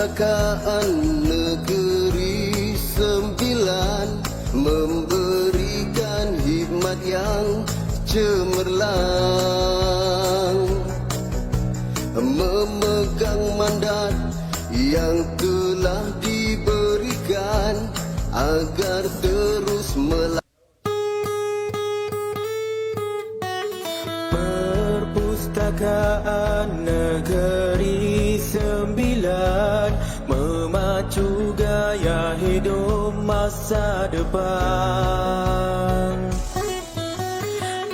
Perpustakaan Negeri Sembilan memberikan hikmat yang cemerlang, memegang mandat yang telah diberikan agar terus Perpustakaan Negeri Sembilan memacu gaya hidup masa depan.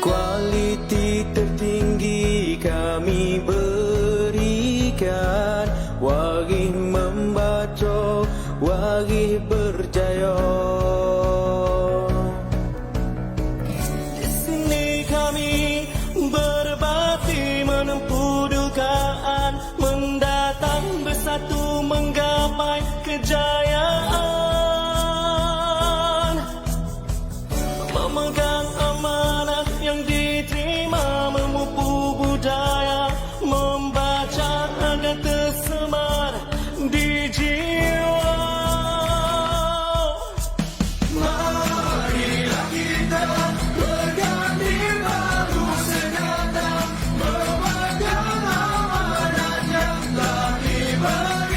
Kualiti tertinggi kami berikan, wagih membaca, wagih berjaya. Di sini kami berbakti menempuh dugaan, mendatang bersatu menggapai kejayaan, memegang amanah yang diterima, memupuk budaya, membaca agar tersemar di jiwa. Marilah kita berganti baru senjata, memegang amanah yang telah diberi.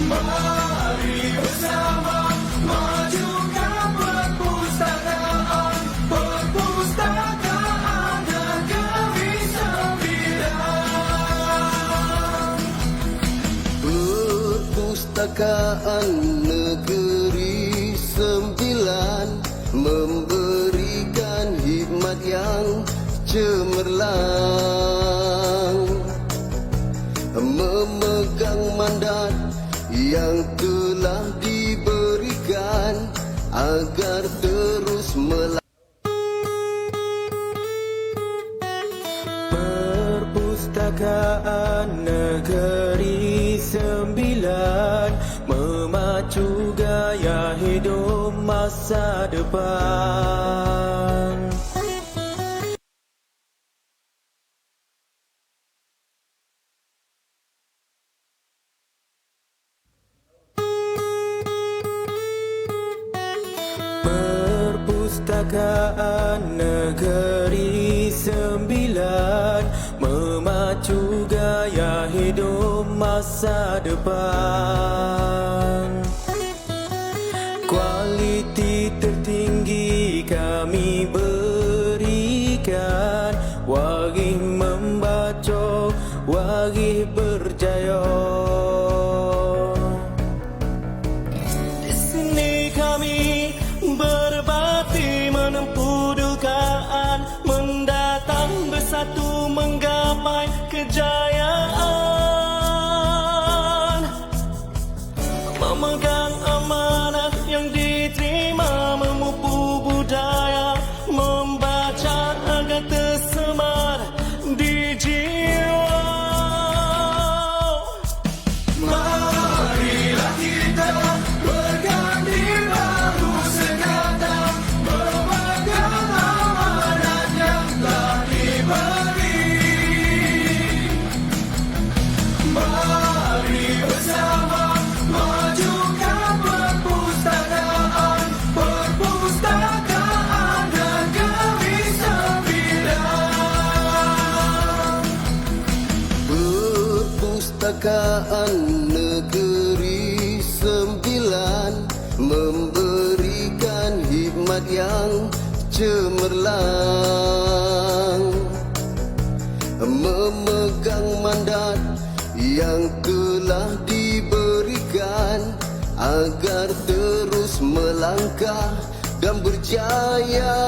Mari bersama majukan perpustakaan, perpustakaan Negeri Sembilan. Perpustakaan Negeri Sembilan memberikan hikmat yang cemerlang, memegang mandat yang telah diberikan agar terus Perpustakaan Negeri Sembilan memacu gaya hidup masa depan. Perpustakaan Negeri Sembilan memacu gaya hidup masa depan. Kualiti tertinggi kami berikan, wagih membaca, wagih berjaya. Di sini kami berbakti menempuh dugaan, mendatang bersatu menggapai kejayaan, memegang amanah yang diterima, memupuk budaya, membaca agar tersemar di jiwa. Marilah kita berganti baru senjata, memegang amanah yang telah diberi. Mari bersama majukan perpustakaan, perpustakaan Negeri Sembilan. Perpustakaan Negeri Sembilan memberikan hikmat yang cemerlang, memegang mandat yang telah diberikan agar terus melangkah dan berjaya.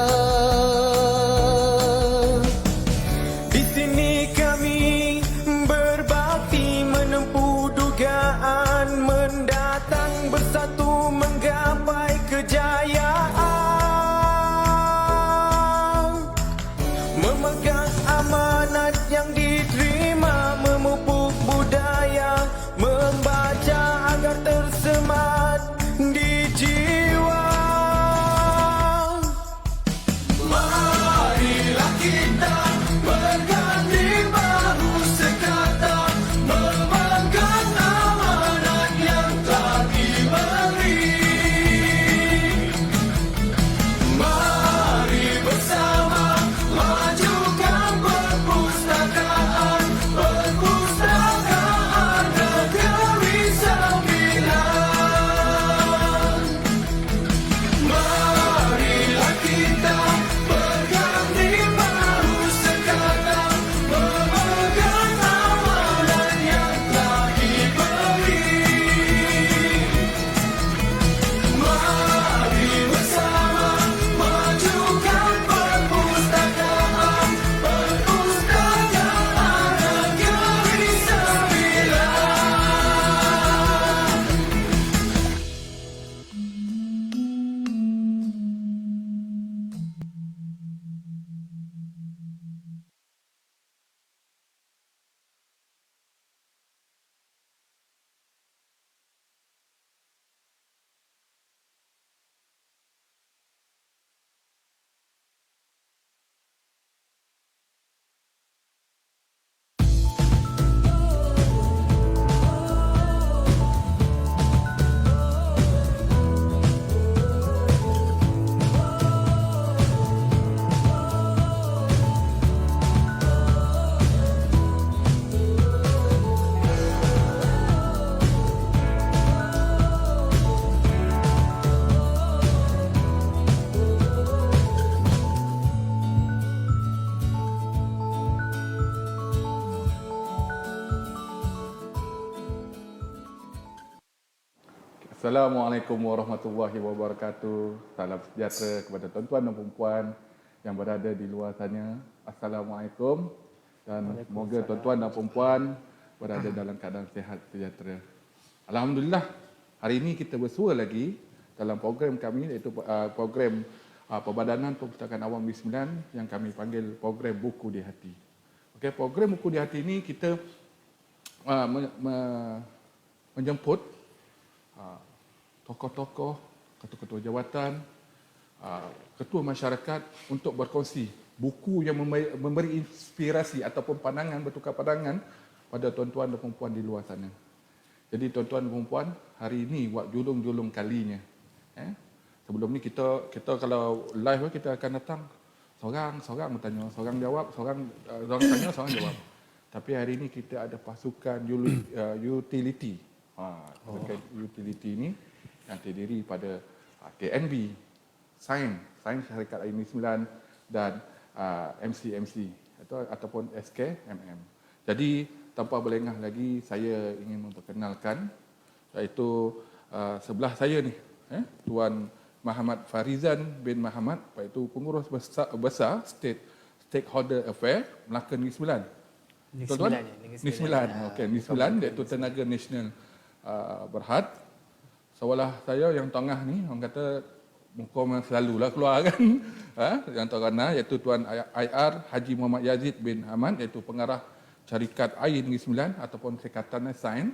Di sini kami berbakti menempuh dugaan, mendatang bersatu menggapai kejayaan, memegang amanat yang diterima, memupuk budaya, membaca agar tersemat di jiwa. Assalamualaikum warahmatullahi wabarakatuh. Salam sejahtera kepada tuan-tuan dan puan yang berada di luar sana. Assalamualaikum dan semoga tuan-tuan dan puan berada dalam keadaan sihat sejahtera. Alhamdulillah, hari ini kita bersua lagi dalam program kami iaitu program Perbadanan Perpustakaan Awam Negeri Sembilan yang kami panggil program Buku di Hati. Okey, program Buku di Hati ini kita menjemput tokoh-tokoh, ketua-ketua jawatan, ketua masyarakat untuk berkongsi buku yang memberi inspirasi ataupun pandangan, bertukar pandangan pada tuan-tuan dan puan di luar sana. Jadi tuan-tuan dan puan, hari ini buat julung-julung kalinya. Sebelum ni kita kalau live kita akan datang seorang bertanya, seorang jawab, seorang tanya, seorang jawab. Tapi hari ini kita ada pasukan utility. Utility ini yang terdiri pada TNB, Sains Syarikat Air Negeri Sembilan dan MCMC ataupun SKMM. Jadi tanpa berlengah lagi, saya ingin memperkenalkan iaitu sebelah saya ni Tuan Muhammad Farizan bin Muhammad, iaitu pengurus besar Stakeholder Affair Melaka Negeri Sembilan. Tuan-tuan, Negeri Sembilan. Okey, Negeri Sembilan iaitu Tenaga Nasional Berhad. Sebelah saya yang tengah ni, orang kata muka memang selalulah keluar kan. Yang terana iaitu Tuan IR Haji Muhammad Yazid bin Ahmad, iaitu pengarah Syarikat Air Negeri Sembilan ataupun Sekatan Sains.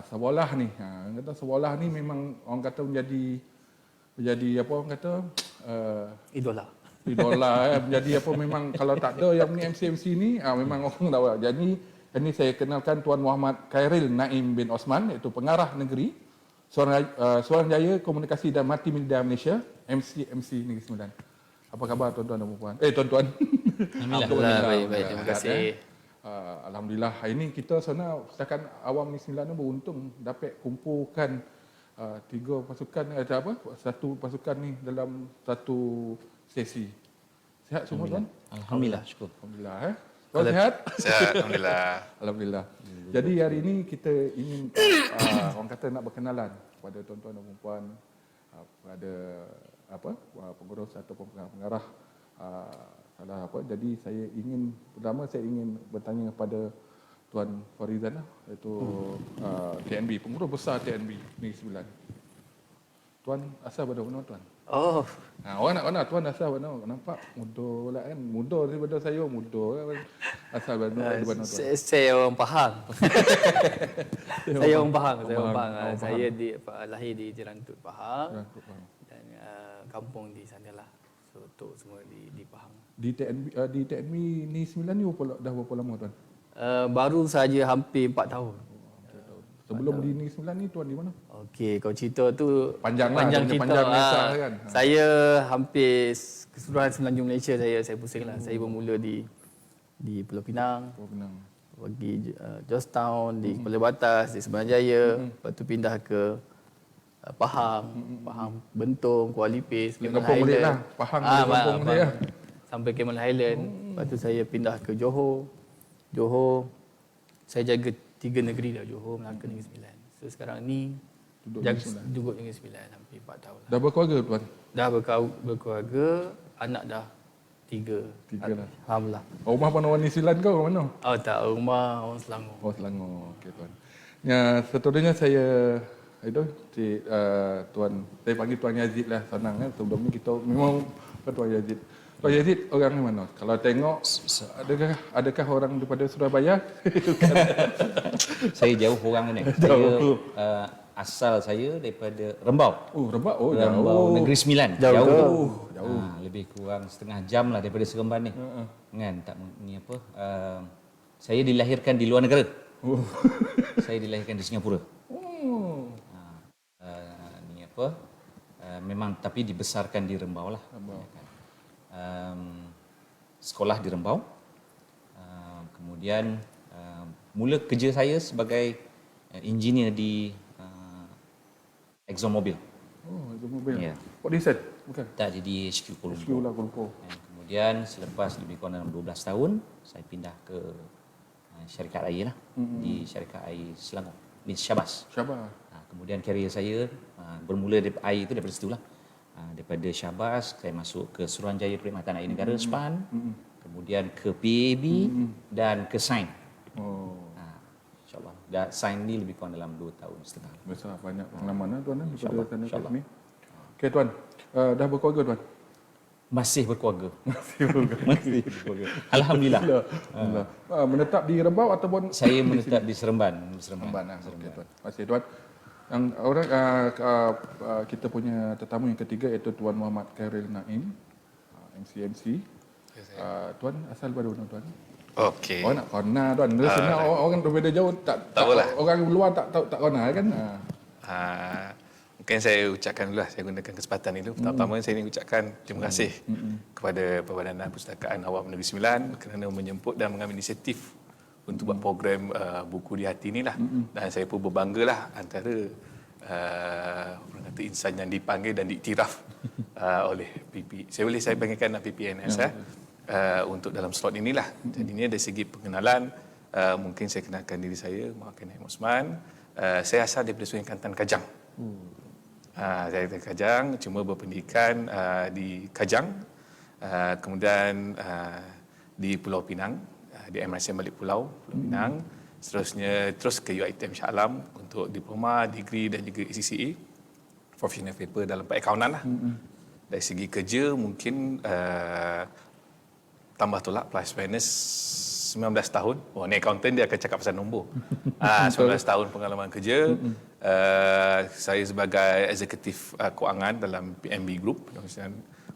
Sebelah ni, orang kata sebelah ni memang orang kata menjadi apa orang kata idola menjadi apa, memang kalau tak ada yang ni MCMC ni memang orang tahu. Jadi ini saya kenalkan Tuan Muhammad Khairil Naim bin Osman, iaitu pengarah negeri Suruhanjaya Komunikasi dan Multimedia Malaysia, MCMC Negeri Sembilan. Apa khabar tuan-tuan dan puan? Tuan-tuan. Alhamdulillah, baik, terima kasih. Alhamdulillah, hari ini kita sana Perpustakaan Awam Negeri Sembilan beruntung dapat kumpulkan tiga pasukan satu pasukan ni dalam satu sesi. Sihat semua tuan? Alhamdulillah, syukur. Alhamdulillah. Tuan sihat? Sihat, alhamdulillah. Alhamdulillah. Jadi hari ini kita ingin orang kata nak berkenalan kepada tuan-tuan dan puan, kepada pengurus ataupun pengarah salah apa. Jadi pertama saya ingin bertanya kepada Tuan Farizan iaitu TNB, pengurus besar TNB Negeri Sembilan. Tuan asal pada mana tuan? Oh, Orang nak mana tuan asal pada mana? Nampak muda pula kan? Muda daripada saya, muda kan? Asal pada mana tuan? saya orang Pahang. Saya orang Pahang. Saya lahir di Jerantut, Pahang. Dan kampung di sanalah. So tok semua di Pahang. Di TNB ni 9 ni dah berapa lama tuan? Baru saja hampir 4 tahun. Sebelum di Negeri Sembilan ni tuan di mana? Okey, kalau cerita tu Panjang cerita. kisah kan? Saya hampir keseluruhan Semenanjung Malaysia saya pusinglah. Saya bermula di Pulau Pinang. Pergi Georgetown, di Kepala Batas, di Semenanjung Jaya. Lepas tu pindah ke Pahang, Bentong, Kuala Lipis, Yang kampung Melek lah. Pahang kampung Melek lah. Sampai Cameron Highland. Lepas tu saya pindah ke Johor. Saya jaga 3 negeri dah, Johor, Melaka, Negeri Sembilan. So sekarang ni duduk Negeri Sembilan hampir 4 tahun. Dah berkeluarga tuan? Dah berkeluarga, anak dah 3. Tiga lah. Alhamdulillah. Rumah pun orang Negeri Sembilan ke orang mana? Oh tak, rumah orang Selangor. Oh Selangor. Okey tuan. Seterusnya saya tuan, saya panggil Tuan Yazid lah, senang kan. Sebelum ni kita memang Tuan Yazid. Tuan Yazid orang mana? Kalau tengok adakah orang daripada Surabaya? Saya jauh orang ni. Saya asal saya daripada Rembau. Rembau. Oh, Rembau jauh. Negeri Sembilan. Jauh. Lebih kurang setengah jam lah daripada Seremban ni. Kan tak ni apa? Saya dilahirkan di luar negara. Saya dilahirkan di Singapura. Ni apa? Memang tapi dibesarkan di Rembau lah. Sekolah di Rembau. Kemudian mula kerja saya sebagai engineer di ExxonMobil. Oh, itu mobil. Ya. Port Dickson? Bukan? Tak, jadi HQ Kuala HQ Lumpur. lah, Kuala Lumpur. Dan kemudian selepas lebih kurang dalam 12 tahun, saya pindah ke syarikat air lah. Di syarikat air Selangor. means Syabas. Syabas. Kemudian karier saya bermula daripada air itu daripada situlah. Daripada Syabas saya masuk ke Suruhanjaya Perkhidmatan Air Negara SPAN, kemudian ke PAB dan ke SAIN. InsyaAllah. Dan SAIN ni lebih kurang dalam 2 tahun setengah. Besar banyak pengalaman tuan daripada sana ke InsyaAllah. sini. Okey tuan, dah berkeluarga tuan? Masih berkeluarga. Masih berkeluarga. Alhamdulillah. Alhamdulillah. Menetap di Rembau ataupun Saya menetap di Seremban. Seremban. Okey tuan. Terima kasih tuan. Yang orang kita punya tetamu yang ketiga iaitu Tuan Muhammad Khairil Naim, MCMC. Tuan asal dari mana tuan? Okey. Orang nak kena tuan. Sebenarnya orang berbeza jauh tak apalah. Orang luar tak tahu tak kena kan. Mungkin saya ucapkan dulu lah, saya gunakan kesempatan ini. Pertama-tama saya ingin ucapkan terima kasih kepada Perbadanan Perpustakaan Awam Negeri Sembilan kerana menjemput dan mengambil inisiatif untuk buat program Buku di Hati inilah. Dan saya pun berbanggalah antara orang kata insan yang dipanggil dan diiktiraf oleh PP. Saya panggilkan PPNS untuk dalam slot inilah. Jadi ini dari segi pengenalan, mungkin saya kenalkan diri saya, Muhammad Naim Osman. Saya asal daripada Sungai Kantan, Kajang. Saya dari Kajang, cuma berpendidikan di Kajang, kemudian di Pulau Pinang, di MRCM Balik Pulau Pinang, seterusnya terus ke UiTM Shah Alam untuk diploma, degree dan juga ACCA, professional paper dalam perakaunan lah. Dari segi kerja mungkin tambah tolak plus minus 19 tahun. Ni accountant dia akan cakap pasal nombor. 19 tahun pengalaman kerja. Saya sebagai eksekutif kewangan dalam PNB Group,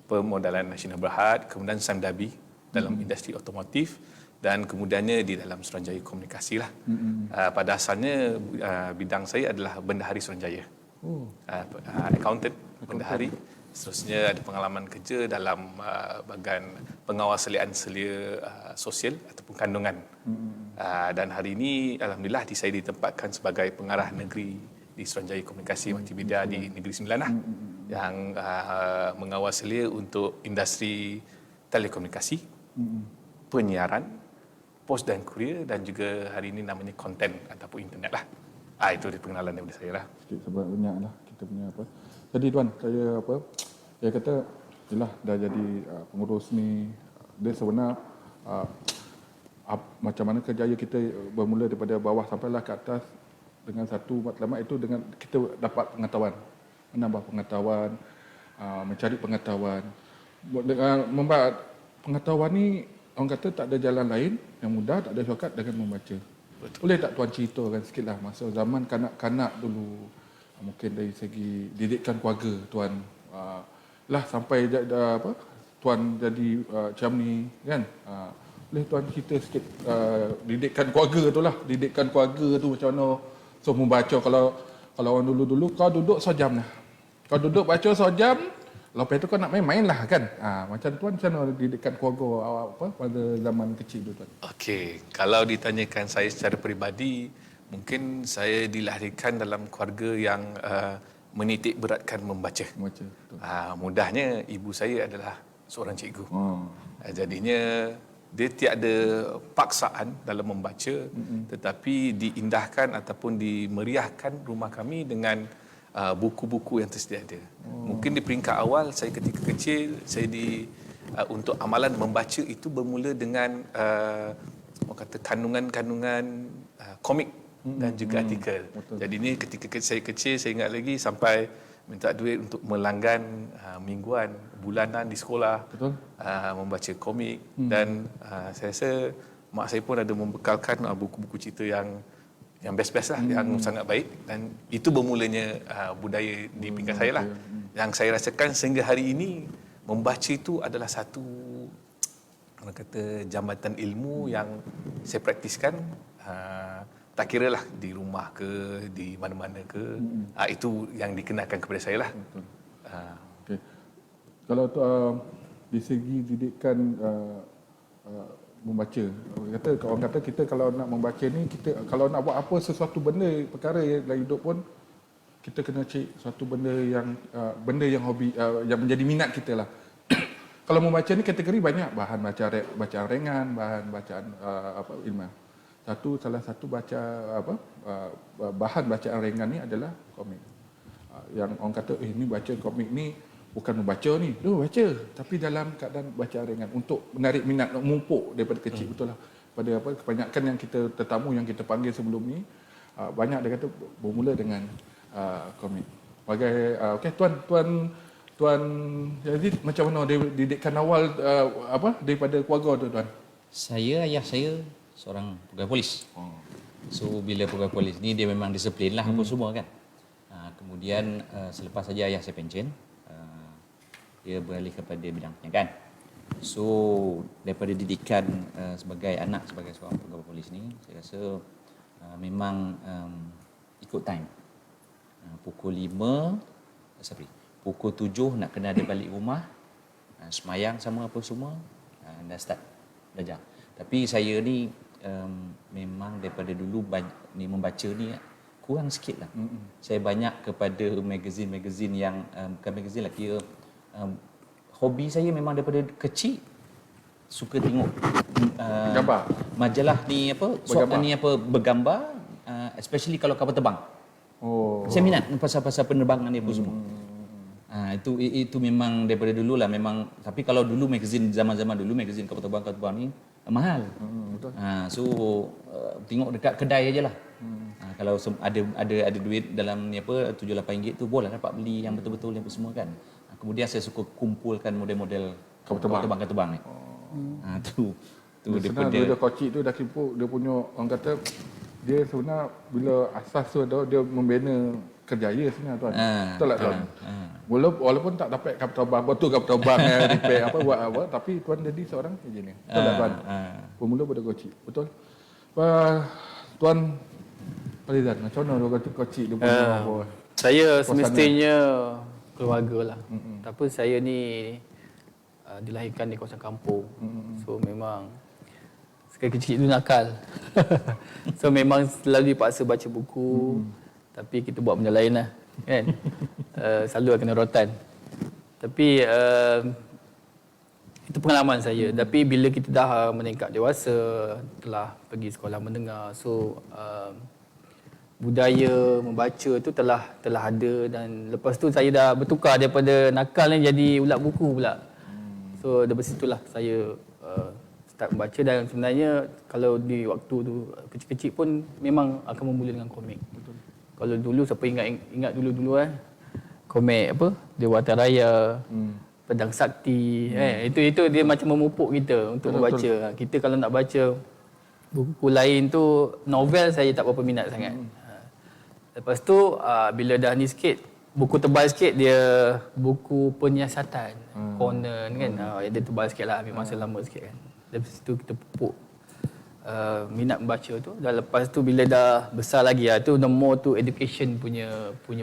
Permodalan Nasional Berhad, kemudian Samdabi dalam industri otomotif dan kemudiannya di dalam Suruhanjaya Komunikasi lah. Pada asalnya bidang saya adalah Bendahari Suruhanjaya. Accountant, bendahari. Seterusnya ada pengalaman kerja dalam bahagian pengawas selian selia sosial ataupun kandungan. Dan hari ini alhamdulillah saya ditempatkan sebagai pengarah negeri di Suruhanjaya Komunikasi Multimedia di Negeri Sembilan lah, yang mengawas selia untuk industri telekomunikasi, penyiaran, pos dan kurier dan juga hari ini namanya konten ataupun internet lah. Itu pengenalan daripada saya lah. Sikit sebanyak lah kita punya apa. Jadi tuan, saya saya kata yalah dah jadi pengurus ni, dia sebenar macam mana kerjaya kita bermula daripada bawah sampailah ke atas dengan satu matlamat itu, dengan kita dapat pengetahuan, menambah pengetahuan, mencari pengetahuan. Dengan membuat pengetahuan ni, orang kata tak ada jalan lain yang mudah, tak ada shortcut dengan membaca. Betul. Boleh tak tuan ceritakan sikitlah masa zaman kanak-kanak dulu, mungkin dari segi didikan keluarga tuan, lah sampai tuan jadi macam ni kan, boleh tuan cerita sikit didikan keluarga tu lah, didikan keluarga tu macam mana. So membaca, kalau orang dulu kau duduk sejam lah, kau duduk baca sejam, lepas tu kau nak main-main lah kan. Macam tuan macam mana didikan keluarga pada zaman kecil tu tuan? Okey, kalau ditanyakan saya secara peribadi, mungkin saya dilahirkan dalam keluarga yang menitik beratkan membaca. Mudahnya ibu saya adalah seorang cikgu. Jadinya dia tiada paksaan dalam membaca, tetapi diindahkan ataupun dimeriahkan rumah kami dengan buku-buku yang tersedia ada. Mungkin di peringkat awal saya ketika kecil, saya untuk amalan membaca itu bermula dengan orang kata kandungan-kandungan komik dan juga artikel. Jadi ini ketika saya kecil, saya ingat lagi sampai minta duit untuk melanggan mingguan, bulanan di sekolah, membaca komik. Dan saya rasa mak saya pun ada membekalkan buku-buku cerita yang best-best lah, yang sangat baik. Dan itu bermulanya budaya di peringkat saya lah. Yang saya rasakan sehingga hari ini, membaca itu adalah satu orang kata jambatan ilmu yang saya praktiskan. Tak kira lah di rumah ke, di mana-mana ke, itu yang dikenakan kepada saya lah. Okay. Kalau di segi didikan membaca, orang kata kita kalau nak membaca ni, kita kalau nak buat apa sesuatu benda, perkara dalam hidup pun, kita kena cari suatu benda yang hobi, yang menjadi minat kita lah. Kalau membaca ni kategori banyak, bahan bacaan ringan, bahan bacaan ilmiah. salah satu bahan bacaan ringan ni adalah komik. Yang orang kata ni baca komik ni bukan membaca ni, baca tapi dalam keadaan bacaan ringan untuk menarik minat, mumpuk daripada kecil. Betul lah. Pada kebanyakan yang kita tetamu yang kita panggil sebelum ni, banyak dia kata bermula dengan komik. Okey, Tuan Yazid, macam mana didikan awal daripada keluarga tu, Tuan? Ayah saya seorang pegawai polis. So bila pegawai polis ni dia memang disiplin lah apa semua kan. Kemudian selepas saja ayah saya pencen, dia beralih kepada bidang perniagaan. So daripada didikan sebagai anak sebagai seorang pegawai polis ni, saya rasa memang ikut time. Pukul 7 nak kena ada balik rumah, semayang sama apa semua, dah start belajar. Tapi saya ni memang daripada dulu membaca ni kurang sikit lah. Saya banyak kepada magazin-magazin yang bukan magazin lah, kira hobi saya memang daripada kecil suka tengok gambar, majalah ni bergambar, especially kalau kapal terbang. Saya minat pasal penerbangan ni apa semua. Itu memang daripada dulu lah memang. Tapi kalau dulu magazin zaman-zaman dulu magazin kapal terbang ni mahal. Betul. So tengok dekat kedai aje lah. Kalau ada duit dalam ni RM7-8 tu boleh dapat beli yang betul-betul yang semua kan. Kemudian saya suka kumpulkan model-model kapal terbang ni. Tu daripada dia kocik tu dah kipuk dia punya, orang kata dia sebenarnya bila asas tu dia membina kerjaya sebenarnya, Tuan. Betul tak, Tuan? Walaupun tak dapat kapal terbang, betul kapal terbang repair buat apa, tapi Tuan jadi seorang engineer. Betul tak, Tuan? Bermula pada kocik. Betul. Tuan Falizan, macam mana kocik dia punya apa? Saya semestinya keluarga lah. Tapi saya ni dilahirkan di kawasan kampung. So memang sekali kecil tu nakal. So memang selalu dipaksa baca buku. Tapi kita buat benda lain lah, kan? Selalu kena rotan. Tapi itu pengalaman saya. Tapi bila kita dah meningkat dewasa, telah pergi sekolah menengah, so budaya membaca tu telah ada, dan lepas tu saya dah bertukar daripada nakal ni jadi ulat buku pula. So dari situlah saya start membaca, dan sebenarnya kalau di waktu tu kecil-kecil pun memang akan bermula dengan komik. Betul. Kalau dulu siapa ingat dulu komik Dewata Raya, Pedang Sakti, itu dia macam memupuk kita untuk membaca. Betul. Kita kalau nak baca buku lain tu, novel saya tak berapa minat sangat. Lepas tu bila dah ni sikit, buku tebal sikit, dia buku penyiasatan, Conan kan, dia tebal sikit lah, ambil masa lama sikit kan. Lepas tu kita pupuk minat membaca tu. Dan lepas tu bila dah besar lagi tu more to education punya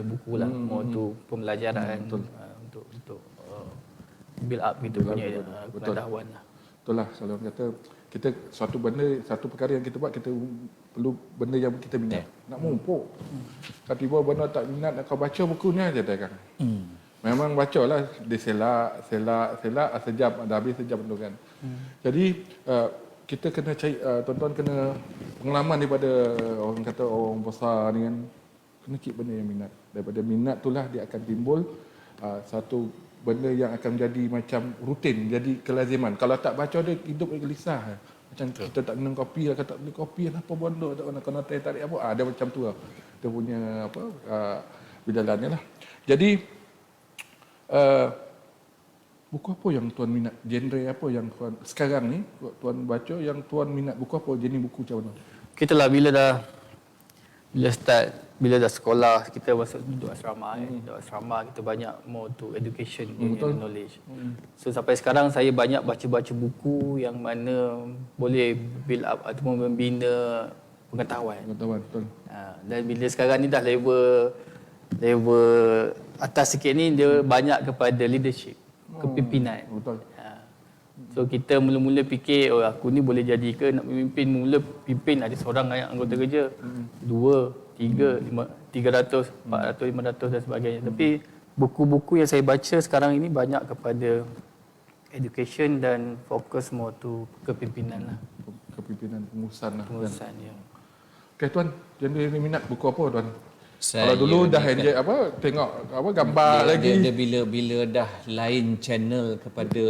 buku lah, more to pembelajaran, untuk build up kita punya pengetahuan lah. Betul lah, selalu orang kata kita satu perkara yang kita buat, kita perlu benda yang kita minat. Nak mumpuk. Kalau tiba benda tak minat, kau baca buku ni aja dah kan. Memang bacalah, dia selak sejam, dah habis sejam tu kan. Jadi kita kena cari, tuan-tuan kena pengalaman daripada orang kata orang besar ni kan, kena keep benda yang minat. Daripada minat itulah dia akan timbul satu benda yang akan menjadi macam rutin, jadi kelaziman. Kalau tak baca dia hidup gelisah. Macam kita tak minum kopi lah, tak beli kopi apa bondo, tak kena tarik apa. Ada macam tu lah. Dia punya bidalannya lah. Jadi buku apa yang tuan minat? Genre apa yang tuan sekarang ni tuan baca yang tuan minat? Buku apa? Jenis buku macam mana? Kita lah bila dah sekolah, kita masuk duduk asrama duduk asrama, kita banyak more to education punya knowledge. So sampai sekarang saya banyak baca buku yang mana boleh build up ataupun membina pengetahuan. Betul. Dan bila sekarang ni dah level atas sikit ni, dia banyak kepada leadership, kepimpinan. Betul. So kita mula-mula fikir, aku ni boleh jadi ke nak memimpin. Mula pimpin ada seorang anggota kerja, 2, 3, 300, 400, 500 dan sebagainya. Tapi buku-buku yang saya baca sekarang ini banyak kepada education dan fokus more to kepimpinan lah. pimpinan pengurusan lah. Pengurusan, ya. Okey tuan, jadi minat buku apa tuan? Saya Kalau dulu dah ni enjoy tengok gambar lagi. Dia bila dah lain channel kepada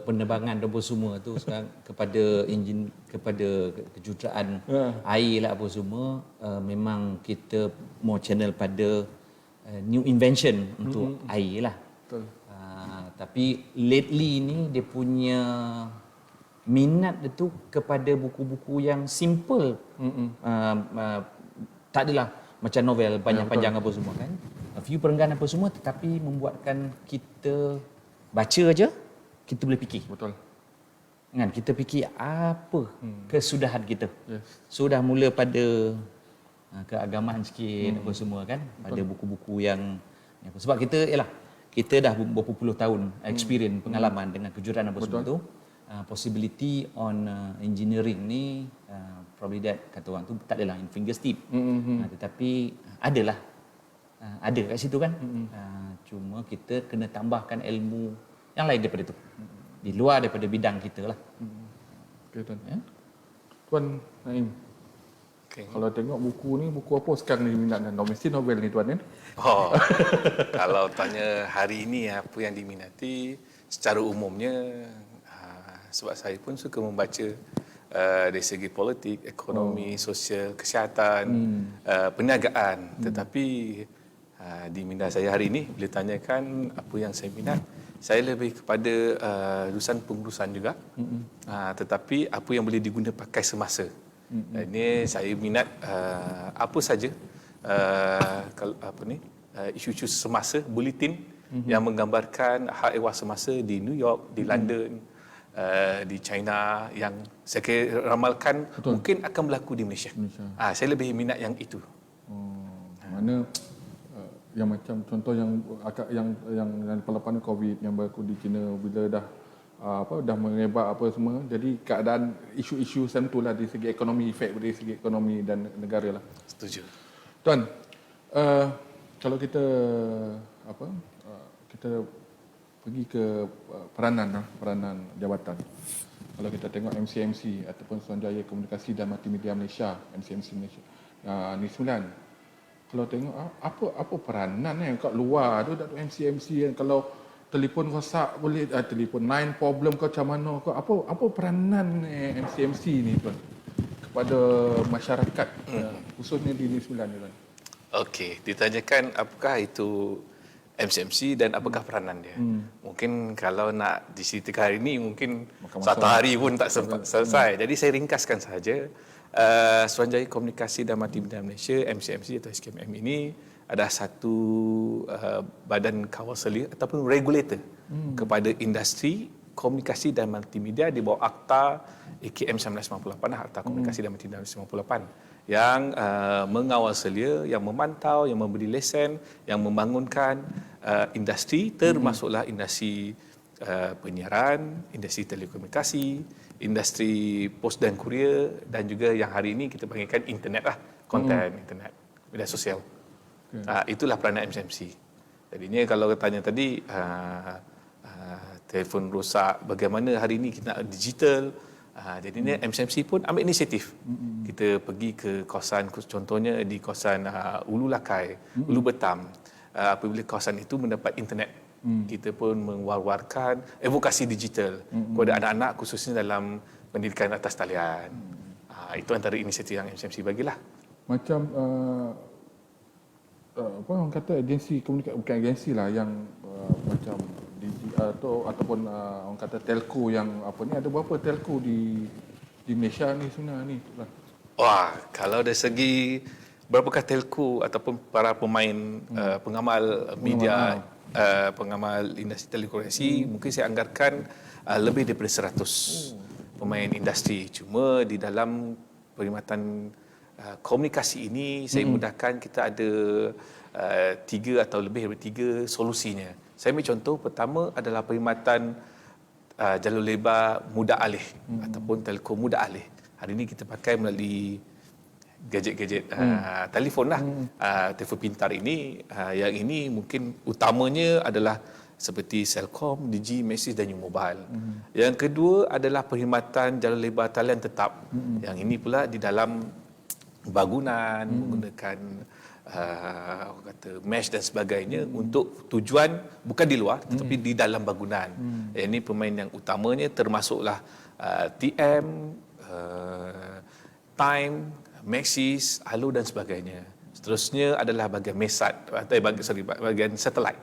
penerbangan apa semua tu, sekarang kepada kejuruteraan air lah apa semua, memang kita more channel pada new invention untuk air lah. Betul. Tapi lately ni dia punya minat dia tu kepada buku-buku yang simple. Tak adalah macam novel panjang-panjang apa semua kan. A few perenggan apa semua, tetapi membuatkan kita baca aja kita boleh fikir. Betul. Kan kita fikir apa kesudahan kita. Yes. Sudah mula pada keagamaan sikit apa semua kan, pada buku-buku yang apa. Sebab kita dah berapa puluh tahun experience pengalaman dengan kejuruteraan apa semua tu. Possibility on engineering ni probably that kata orang tu tak adalah in fingers tip. Tetapi adalah ada kat situ kan. Cuma kita kena tambahkan ilmu yang lain daripada itu. Di luar daripada bidang kita lah. Okey tuan. Tuan Naim. Okay. Kalau tengok buku ni, buku apa sekarang ni diminatkan? Mesti novel ni tuan kan? Oh, kalau tanya hari ini apa yang diminati, secara umumnya sebab saya pun suka membaca dari segi politik, ekonomi, sosial, kesihatan, perniagaan. Tetapi di minda saya hari ini, bila tanyakan apa yang saya minat, saya lebih kepada urusan pengurusan juga. Tetapi apa yang boleh diguna pakai semasa. Ini saya minat apa saja isu-isu semasa, bulletin yang menggambarkan hal ehwal semasa di New York, di London, di China, yang saya kira ramalkan mungkin akan berlaku di Malaysia. Saya lebih minat yang itu. Mana yang macam contoh yang lepas COVID yang berlaku di China bila dah mengebak apa semua, jadi keadaan isu-isu macam lah dari segi ekonomi, efek dari segi ekonomi dan negara lah. Setuju. Tuan, kalau kita kita pergi ke peranan jabatan. Kalau kita tengok MCMC ataupun Suruhanjaya Komunikasi dan Multimedia Malaysia, MCMC Malaysia, ni 9. Kalau tengok apa peranan kat luar tu Datuk MCMC, kalau telefon rosak boleh telefon line problem ke macam mana ke, apa peranan MCMC ni tuan kepada masyarakat khususnya di Negeri Sembilan ni tuan? Okey, ditanyakan apakah itu MCMC dan apakah peranan dia. Mungkin kalau nak diceritakan hari ini mungkin satu hari pun tak sempat selesai. Jadi saya ringkaskan sahaja. Suruhanjaya Komunikasi dan Multimedia Malaysia, MCMC atau SKMM ini adalah satu badan kawal selia ataupun regulator kepada industri komunikasi dan multimedia di bawah Akta AKM 1998, Akta Komunikasi dan Multimedia 1998, yang mengawal selia, yang memantau, yang memberi lesen, yang membangunkan industri, termasuklah industri penyiaran, industri telekomunikasi, industri pos dan kurier, dan juga yang hari ini kita panggilkan internet lah, konten internet, media sosial. Itulah peranan MCMC. Jadinya kalau tanya tadi telefon rosak, bagaimana hari ini kita nak digital, jadinya MCMC pun ambil inisiatif. Kita pergi ke kawasan, contohnya di kawasan Ulu Lakai, Ulu Betam. Apabila kawasan itu mendapat internet, kita pun mengeluarkan advokasi digital kepada anak-anak khususnya dalam pendidikan atas talian. Itu antara inisiatif yang MCMC bagilah. Macam apa orang kata agensi komunikasi, bukan agensi lah, yang macam ataupun orang kata telco yang apa ni, ada berapa telco di Malaysia ni sebenarnya ni? Wah, kalau dari segi berapakah telco ataupun para pemain pengamal media, pengamal industri telekomunikasi, mungkin saya anggarkan lebih daripada 100 pemain industri. Cuma di dalam perkhidmatan komunikasi ini saya mudahkan, kita ada 3 atau lebih daripada 3 solusinya. Saya ambil contoh pertama adalah perkhidmatan jalur lebar mudah alih ataupun telco mudah alih. Hari ini kita pakai melalui gadget-gadget telefon lah. Telefon pintar ini, yang ini mungkin utamanya adalah seperti Celcom, Digi, Maxis dan U-Mobile. Yang kedua adalah perkhidmatan jalan lebar talian tetap. Yang ini pula di dalam bangunan menggunakan orang kata mesh dan sebagainya untuk tujuan bukan di luar tetapi di dalam bangunan. Ini pemain yang utamanya termasuklah TM, Time, Maxis, Halo dan sebagainya. Seterusnya adalah bahagian MESAT, bahagian satelit.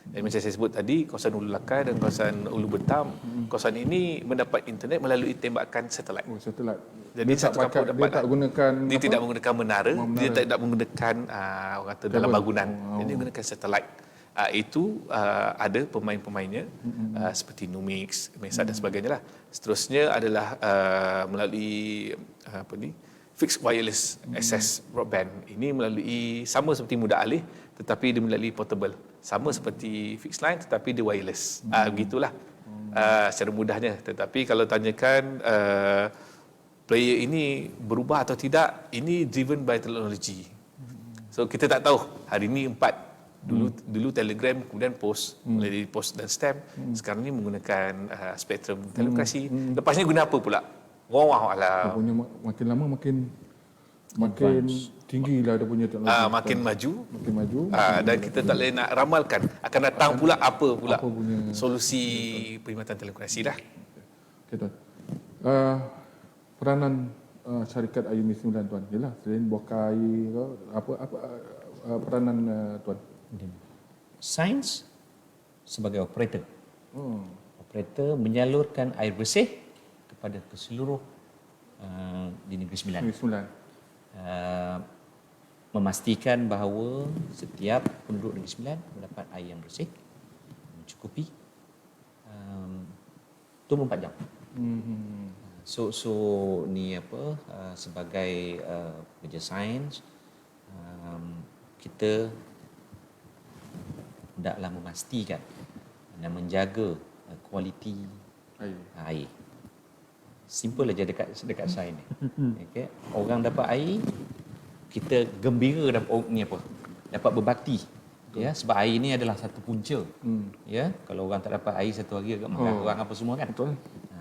Dan macam saya sebut tadi, kawasan Ulu Lakai dan kawasan Ulu Bentam, kawasan ini mendapat internet melalui tembakan satelit. Satelit. Jadi dia tak gunakan dia tidak menggunakan menara, dia tidak menggunakan orang kata dalam bangunan. Dia menggunakan satelit. Itu ada pemain-pemainnya seperti Numix, MESAT dan sebagainya lah. Seterusnya adalah melalui fixed wireless access broadband. Ini melalui sama seperti Muda Alih tetapi dia melalui portable. Sama seperti fixed line tetapi dia wireless. Begitulah secara mudahnya. Tetapi kalau tanyakan player ini berubah atau tidak, ini driven by teknologi. So kita tak tahu. Hari ini 4. Dulu Telegram, kemudian Post, melalui Post dan Stamp. Sekarang ni menggunakan spektrum telekomunikasi. Lepasnya guna apa pula? Wallahualam. Punya makin lama makin tinggi lah dia punya teknologi. Makin maju. Dan kita tak boleh nak ramalkan akan datang pula apa solusi perkhidmatan telekomunikasi dah. Okay, Tuan. Peranan syarikat IU9 Tuan, yalah selain bokar air ke apa peranan Tuan? Sains sebagai operator. Operator menyalurkan air bersih kepada seluruh di Negeri Sembilan. Memastikan bahawa setiap penduduk Negeri Sembilan mendapat air yang bersih, mencukupi 24 jam. So ni sebagai kerja sains, kita hendaklah memastikan dan menjaga kualiti air. Simple aja dekat sains ni. Okay. Orang dapat air, kita gembira dapat berbakti. Ya, sebab air ni adalah satu punca. Ya, kalau orang tak dapat air satu hari agak marah orang apa semua kan. Betul.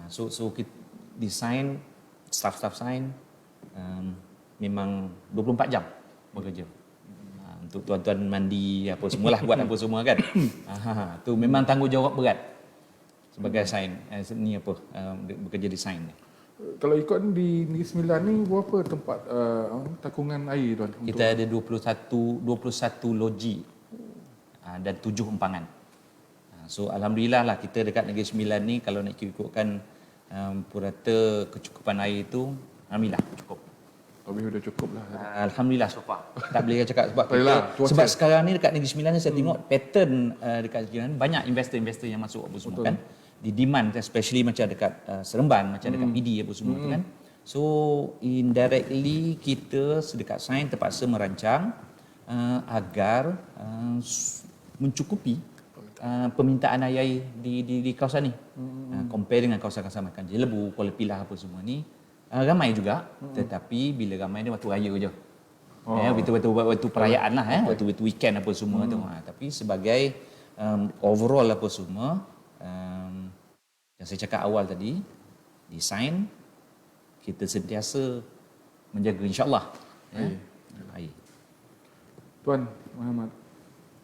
So kita design staff sains memang 24 jam bekerja. Untuk tuan-tuan mandi apa semualah buat apa semua kan. Tu memang tanggungjawab berat sebagai sains ni bekerja di sains ni. Kalau ikut di Negeri Sembilan ni berapa tempat takungan air Tuan? Kita ada 21 loji dan 7 empangan. So alhamdulillah lah kita dekat Negeri Sembilan ni kalau nak ikutkan purata kecukupan air itu alhamdulillah cukup. Lebih dah cukup lah. Alhamdulillah so far. Tak boleh cakap sebab sekarang ni dekat Negeri Sembilan ni saya tengok pattern dekat Negeri Sembilan banyak investor yang masuk apa semua kan. Di demand especially macam dekat Seremban, macam dekat PD apa semua tu kan. So indirectly kita sedekat sains terpaksa merancang agar mencukupi permintaan air di kawasan ni. Compare dengan kawasan-kawasan makan Jelebu, Kuala Pilah apa semua ni ramai juga, tetapi bila ramai dia waktu raya je. Betul-betul waktu perayaan lah, waktu weekend apa semua tu. Tapi sebagai overall apa semua, yang saya cakap awal tadi, desain kita sentiasa menjaga insya-Allah. Air. Tuan Muhammad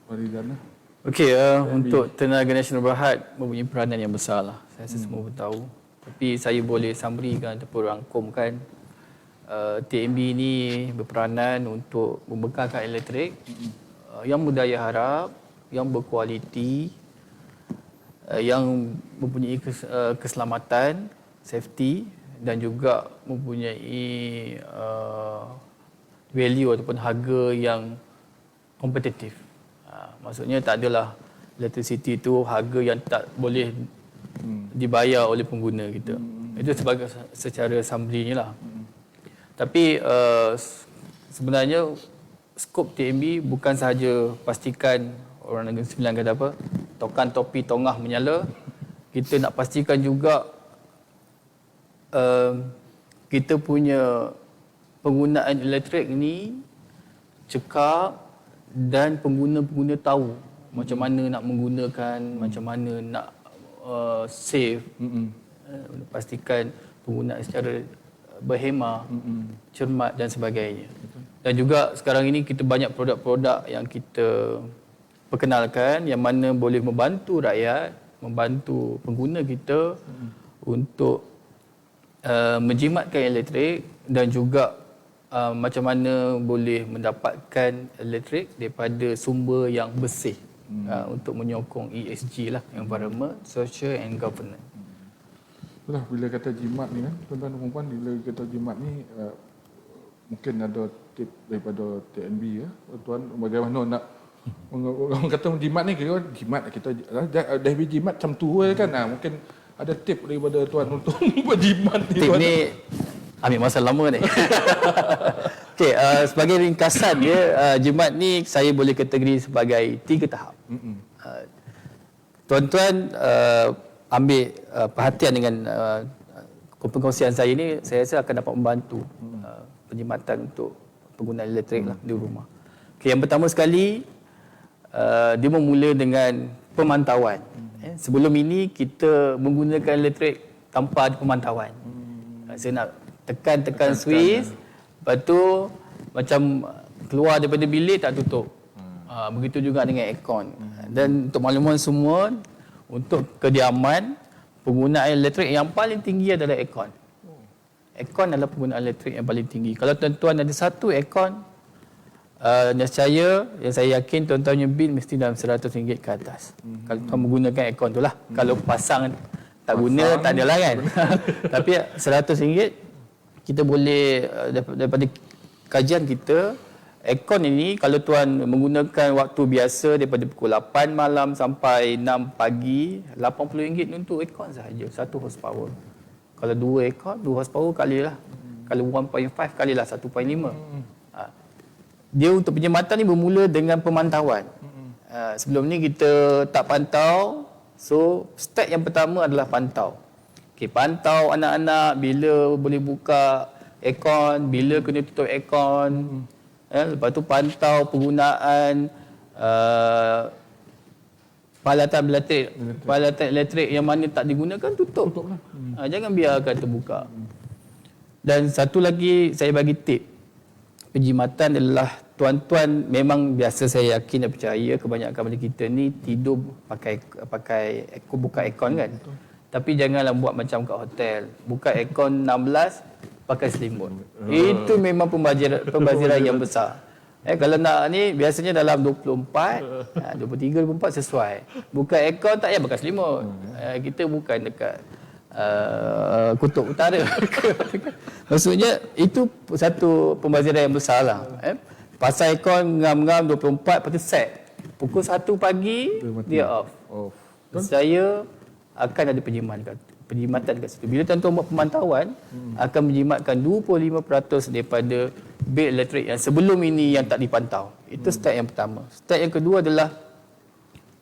Farizana. Okey, untuk Tenaga Nasional Berhad mempunyai peranan yang besar lah. Saya rasa semua pun tahu. Tapi saya boleh summary-kan ataupun rangkumkan TNB ini berperanan untuk membekalkan elektrik yang berdaya harap, yang berkualiti, yang mempunyai keselamatan, safety dan juga mempunyai value ataupun harga yang kompetitif. Maksudnya tak adalah electricity itu harga yang tak boleh dibayar oleh pengguna kita. Itu sebagai secara summary-nya lah. Tapi sebenarnya skop TNB bukan sahaja pastikan orang Negeri Sembilan kata apa, tokan topi tongah menyala. Kita nak pastikan juga kita punya penggunaan elektrik ni cekap dan pengguna-pengguna tahu macam mana nak menggunakan, macam mana nak save, pastikan penggunaan secara berhemah, cermat dan sebagainya. Dan juga sekarang ini kita banyak produk-produk yang kita perkenalkan yang mana boleh membantu rakyat, membantu pengguna kita untuk menjimatkan elektrik dan juga macam mana boleh mendapatkan elektrik daripada sumber yang bersih untuk menyokong ESG lah, environment, social and governance. Itulah bila kata jimat ni kan, tuan-tuan dan puan, bila kata jimat ni mungkin ada tip daripada TNB ya. Tuan bagaimana nak orang kata jimat ni kira jimat kita dah jimat macam tu kan. Mungkin ada tip daripada tuan untuk berjimat ni. Tip ni ambil masa lama ni. Okey, sebagai ringkasan dia, jimat ni saya boleh kategori sebagai 3 tahap. Tuan-tuan ambil perhatian dengan perkongsian saya ni, saya rasa akan dapat membantu penjimatan untuk penggunaan elektrik lah di rumah. Okay, yang pertama sekali, dia bermula dengan pemantauan. Sebelum ini kita menggunakan elektrik tanpa ada pemantauan. Saya nak tekan switch, lepas tu macam keluar daripada bilik tak tutup. Begitu juga dengan aircon. Dan untuk makluman semua, untuk kediaman, penggunaan elektrik yang paling tinggi adalah aircon. Aircon adalah penggunaan elektrik yang paling tinggi. Kalau tuan-tuan ada satu aircon, nescaya, yang saya yakin tuan-tuan punya bil mesti dalam RM100 ke atas. Kalau tuan menggunakan aircon tu lah. Kalau pasang tak guna, tak adalah kan. Tapi RM100 kita boleh, daripada kajian kita, aircon ini kalau tuan menggunakan waktu biasa daripada pukul 8 malam sampai 6 pagi, RM80 untuk aircon sahaja, 1 horsepower. Kalau 2 aircon, 2 horsepower kalilah. Kalau 1.5 kalilah 1.5. Dia untuk penjimatan ni bermula dengan pemantauan. Sebelum ni kita tak pantau, so step yang pertama adalah pantau. Okay, pantau anak-anak bila boleh buka aircon, bila kena tutup aircon. Lepas tu pantau penggunaan peralatan elektrik yang mana tak digunakan, tutup lah. Jangan biarkan terbuka. Dan satu lagi saya bagi tip penjimatan adalah tuan-tuan, memang biasa saya yakin dan percaya kebanyakan daripada kita ni tidur pakai buka aircon kan. Tapi janganlah buat macam kat hotel, buka aircon 16 pakai selimut. Itu memang pembaziran yang besar. Kalau nak ni biasanya dalam 24, 23, 24 sesuai. Buka aircon tak payah pakai selimut. Kita bukan dekat kutub utara. Maksudnya itu satu pembaziran yang besar lah. Pasal aircon ngam-ngam 24, lepas tu set. Pukul 1 pagi dia off. Saya akan ada penjimatan kat situ. Bila tuan-tuan buat pemantauan, akan menjimatkan 25% daripada bil elektrik yang sebelum ini yang tak dipantau. Itu step yang pertama. Step yang kedua adalah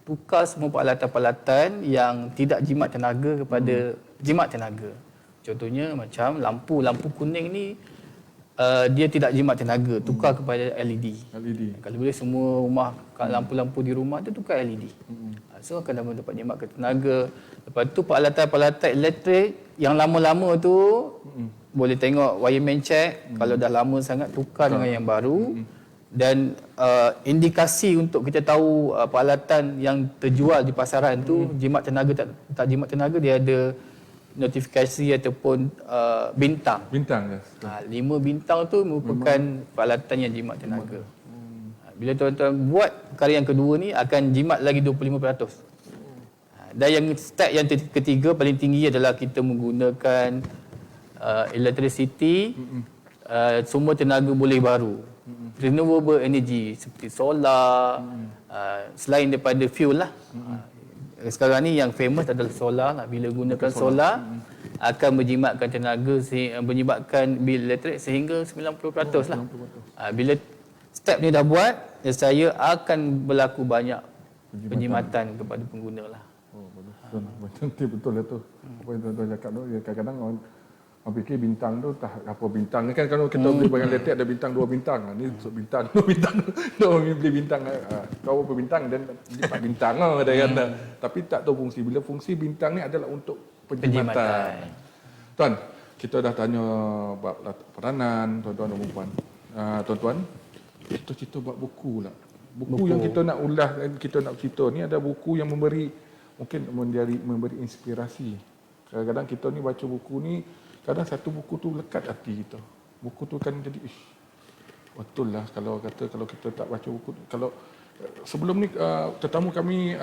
tukar semua peralatan-peralatan yang tidak jimat tenaga kepada jimat tenaga. Contohnya macam lampu kuning ni, dia tidak jimat tenaga, tukar kepada LED. Kalau boleh semua rumah, lampu-lampu di rumah tu tukar LED. So akan dapat jimatkan tenaga. Lepas tu peralatan-peralatan elektrik yang lama-lama tu boleh tengok wireman check. Kalau dah lama sangat, tukar dengan yang baru. Dan indikasi untuk kita tahu peralatan yang terjual di pasaran tu jimat tenaga tak jimat tenaga, dia ada notifikasi ataupun bintang. Bintang, yes. 5 bintang tu merupakan peralatan yang jimat tenaga. Bila tuan-tuan buat perkara yang kedua ni, akan jimat lagi 25%. Dan yang step yang ketiga paling tinggi adalah kita menggunakan electricity, sumber tenaga boleh baru. Renewable energy seperti solar, selain daripada fuel lah. Sekarang ni yang famous adalah solar lah. Bila gunakan solar, akan menjimatkan tenaga, menyebabkan bil elektrik sehingga 90% lah. Bila step ni dah buat, saya akan berlaku banyak penjimatan kepada pengguna lah. Betul lah tu. Apa yang tuan-tuan cakap tu, kadang-kadang orang Orang fikir bintang tu tak apa bintang ni kan kalau kita beli barang letek ada bintang 2 bintang. Ni bintang 2 bintang. Orang beli bintang kau apa bintang dan 4 bintang ada kata. Tapi tak tahu fungsi. Bila fungsi bintang ni adalah untuk penjimatan. Tuan, kita dah tanya bab peranan tuan-tuan dan puan. Tuan-tuan, kita cerita bab buku lah. Buku yang kita nak ulas, kita nak cerita ni ada buku yang memberi inspirasi. Kadang-kadang kita ni baca buku ni, kadang satu buku tu lekat hati kita. Buku tu kan jadi betul lah kalau kita tak baca buku. Kalau sebelum ni tetamu kami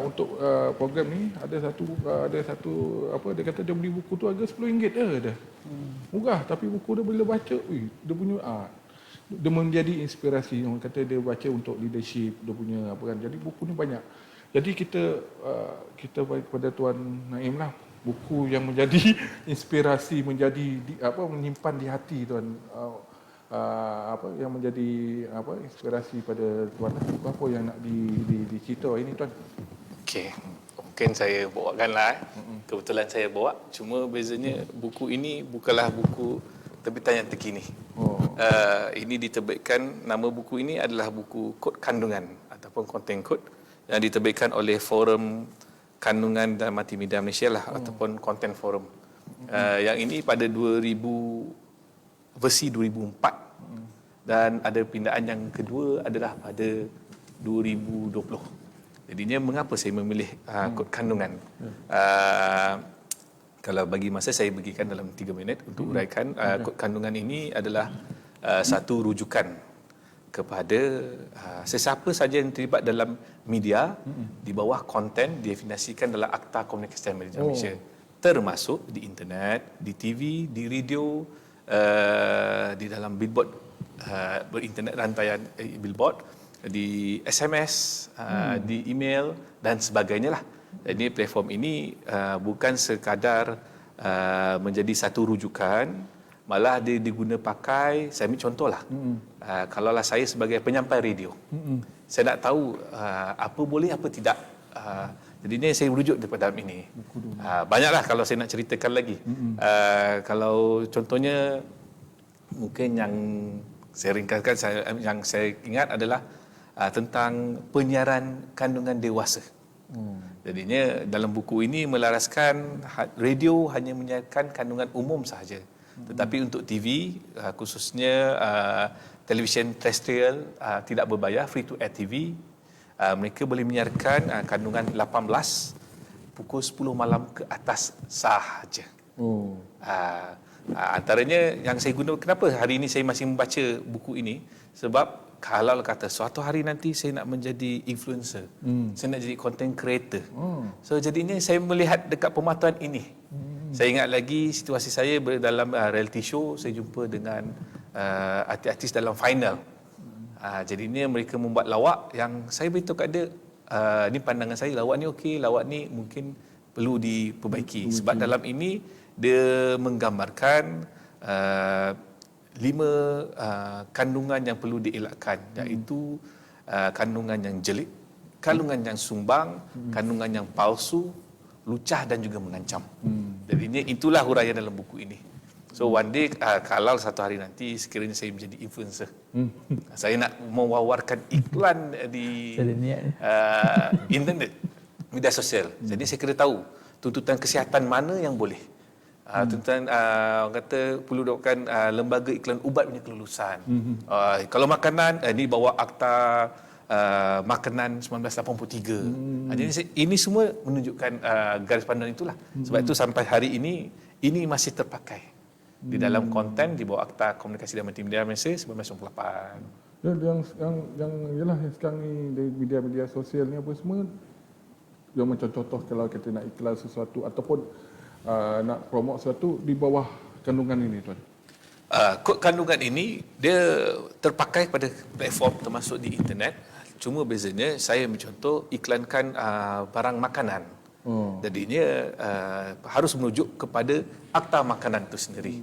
untuk program ni ada satu apa dia kata dia beli buku tu harga RM10 dah. Murah tapi buku dia bila baca dia punya dia menjadi inspirasi. Orang kata dia baca untuk leadership, dia punya apa kan. Jadi buku ni banyak. Jadi kita pada Tuan Naim lah, buku yang menjadi inspirasi, menyimpan di hati Tuan, yang menjadi inspirasi pada Tuan, apa yang nak dicerita ini Tuan? Okey, mungkin saya bawakanlah. Kebetulan saya bawa, cuma bezanya buku ini bukanlah buku terbitan yang terkini. Ini diterbitkan, nama buku ini adalah buku kod kandungan ataupun content code yang diterbitkan oleh Forum Kandungan dan Multimedia Malaysia lah, ataupun Content Forum. Yang ini pada versi 2004 dan ada pindaan yang kedua adalah pada 2020. Jadinya mengapa saya memilih kod kandungan? Kalau bagi masa saya bagikan dalam 3 minit untuk uraikan. Kod kandungan ini adalah satu rujukan kepada sesiapa saja yang terlibat dalam media di bawah konten definisikan dalam Akta Komunikasi dan Media Malaysia, termasuk di internet, di TV, di radio, di dalam billboard, berinternet rantaian billboard, di SMS, di email dan sebagainya lah. Jadi platform ini bukan sekadar menjadi satu rujukan, malah dia diguna pakai. Saya ambil contohlah. Kalaulah saya sebagai penyampai radio, saya nak tahu apa boleh apa tidak. Jadi ini saya merujuk daripada dalam ini. Banyaklah kalau saya nak ceritakan lagi. Kalau contohnya mungkin yang saya ringkaskan, yang saya ingat adalah tentang penyiaran kandungan dewasa. Jadinya dalam buku ini melaraskan radio hanya menyiarkan kandungan umum sahaja. Tetapi untuk TV, khususnya televisyen terestrial tidak berbayar, free to air TV, mereka boleh menyiarkan kandungan 18 pukul 10 malam ke atas sahaja. Antaranya yang saya guna, kenapa hari ini saya masih membaca buku ini, sebab kalau kata suatu hari nanti saya nak menjadi influencer, saya nak jadi content creator. So jadinya saya melihat dekat pematuan ini. Saya ingat lagi situasi saya dalam reality show, saya jumpa dengan artis-artis dalam final. Jadinya mereka membuat lawak yang saya beritahu kat dia, ni pandangan saya, lawak ni okey, lawak ni mungkin perlu diperbaiki. Sebab dalam ini dia menggambarkan 5 kandungan yang perlu dielakkan, iaitu kandungan yang jelik, kandungan yang sumbang, kandungan yang palsu, lucah dan juga mengancam. Jadinya itulah huraian dalam buku ini. So one day, kalau satu hari nanti sekiranya saya menjadi influencer, saya nak mewawarkan iklan di internet, media sosial. Jadi saya kena tahu tuntutan kesihatan mana yang boleh. Tuntutan orang kata perlu dapatkan lembaga iklan ubat punya kelulusan. Kalau makanan, ini bawa Akta Makanan 1983. Jadi ini semua menunjukkan garis panduan itulah. Sebab itu sampai hari ini masih terpakai di dalam konten di bawah Akta Komunikasi dan Multimedia Malaysia 1998. Yang ialah yang sekarang ni dari media-media sosial ni apa semua, yang macam contoh kalau kita nak iklan sesuatu ataupun nak promote sesuatu di bawah kandungan ini Tuan. Kod kandungan ini dia terpakai pada platform termasuk di internet. Cuma bezanya saya mencontoh iklankan barang makanan. Jadinya harus merujuk kepada akta makanan itu sendiri.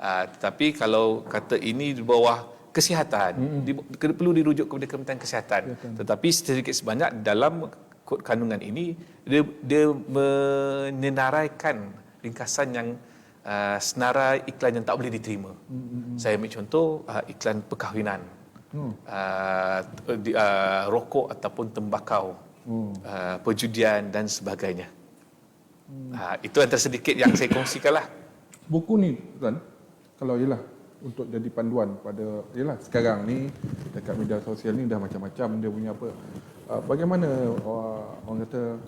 Tetapi kalau kata ini di bawah kesihatan, perlu dirujuk kepada Kementerian Kesihatan. Tetapi sedikit sebanyak dalam kod kandungan ini dia menyenaraikan ringkasan yang senarai iklan yang tak boleh diterima. Saya ambil contoh iklan perkahwinan, rokok ataupun tembakau, perjudian dan sebagainya. Itu antara sedikit yang saya kongsikanlah. Buku ni Tuan, kalau ialah untuk jadi panduan pada ialah sekarang ni dekat media sosial ni dah macam-macam dia punya apa. Bagaimana orang kata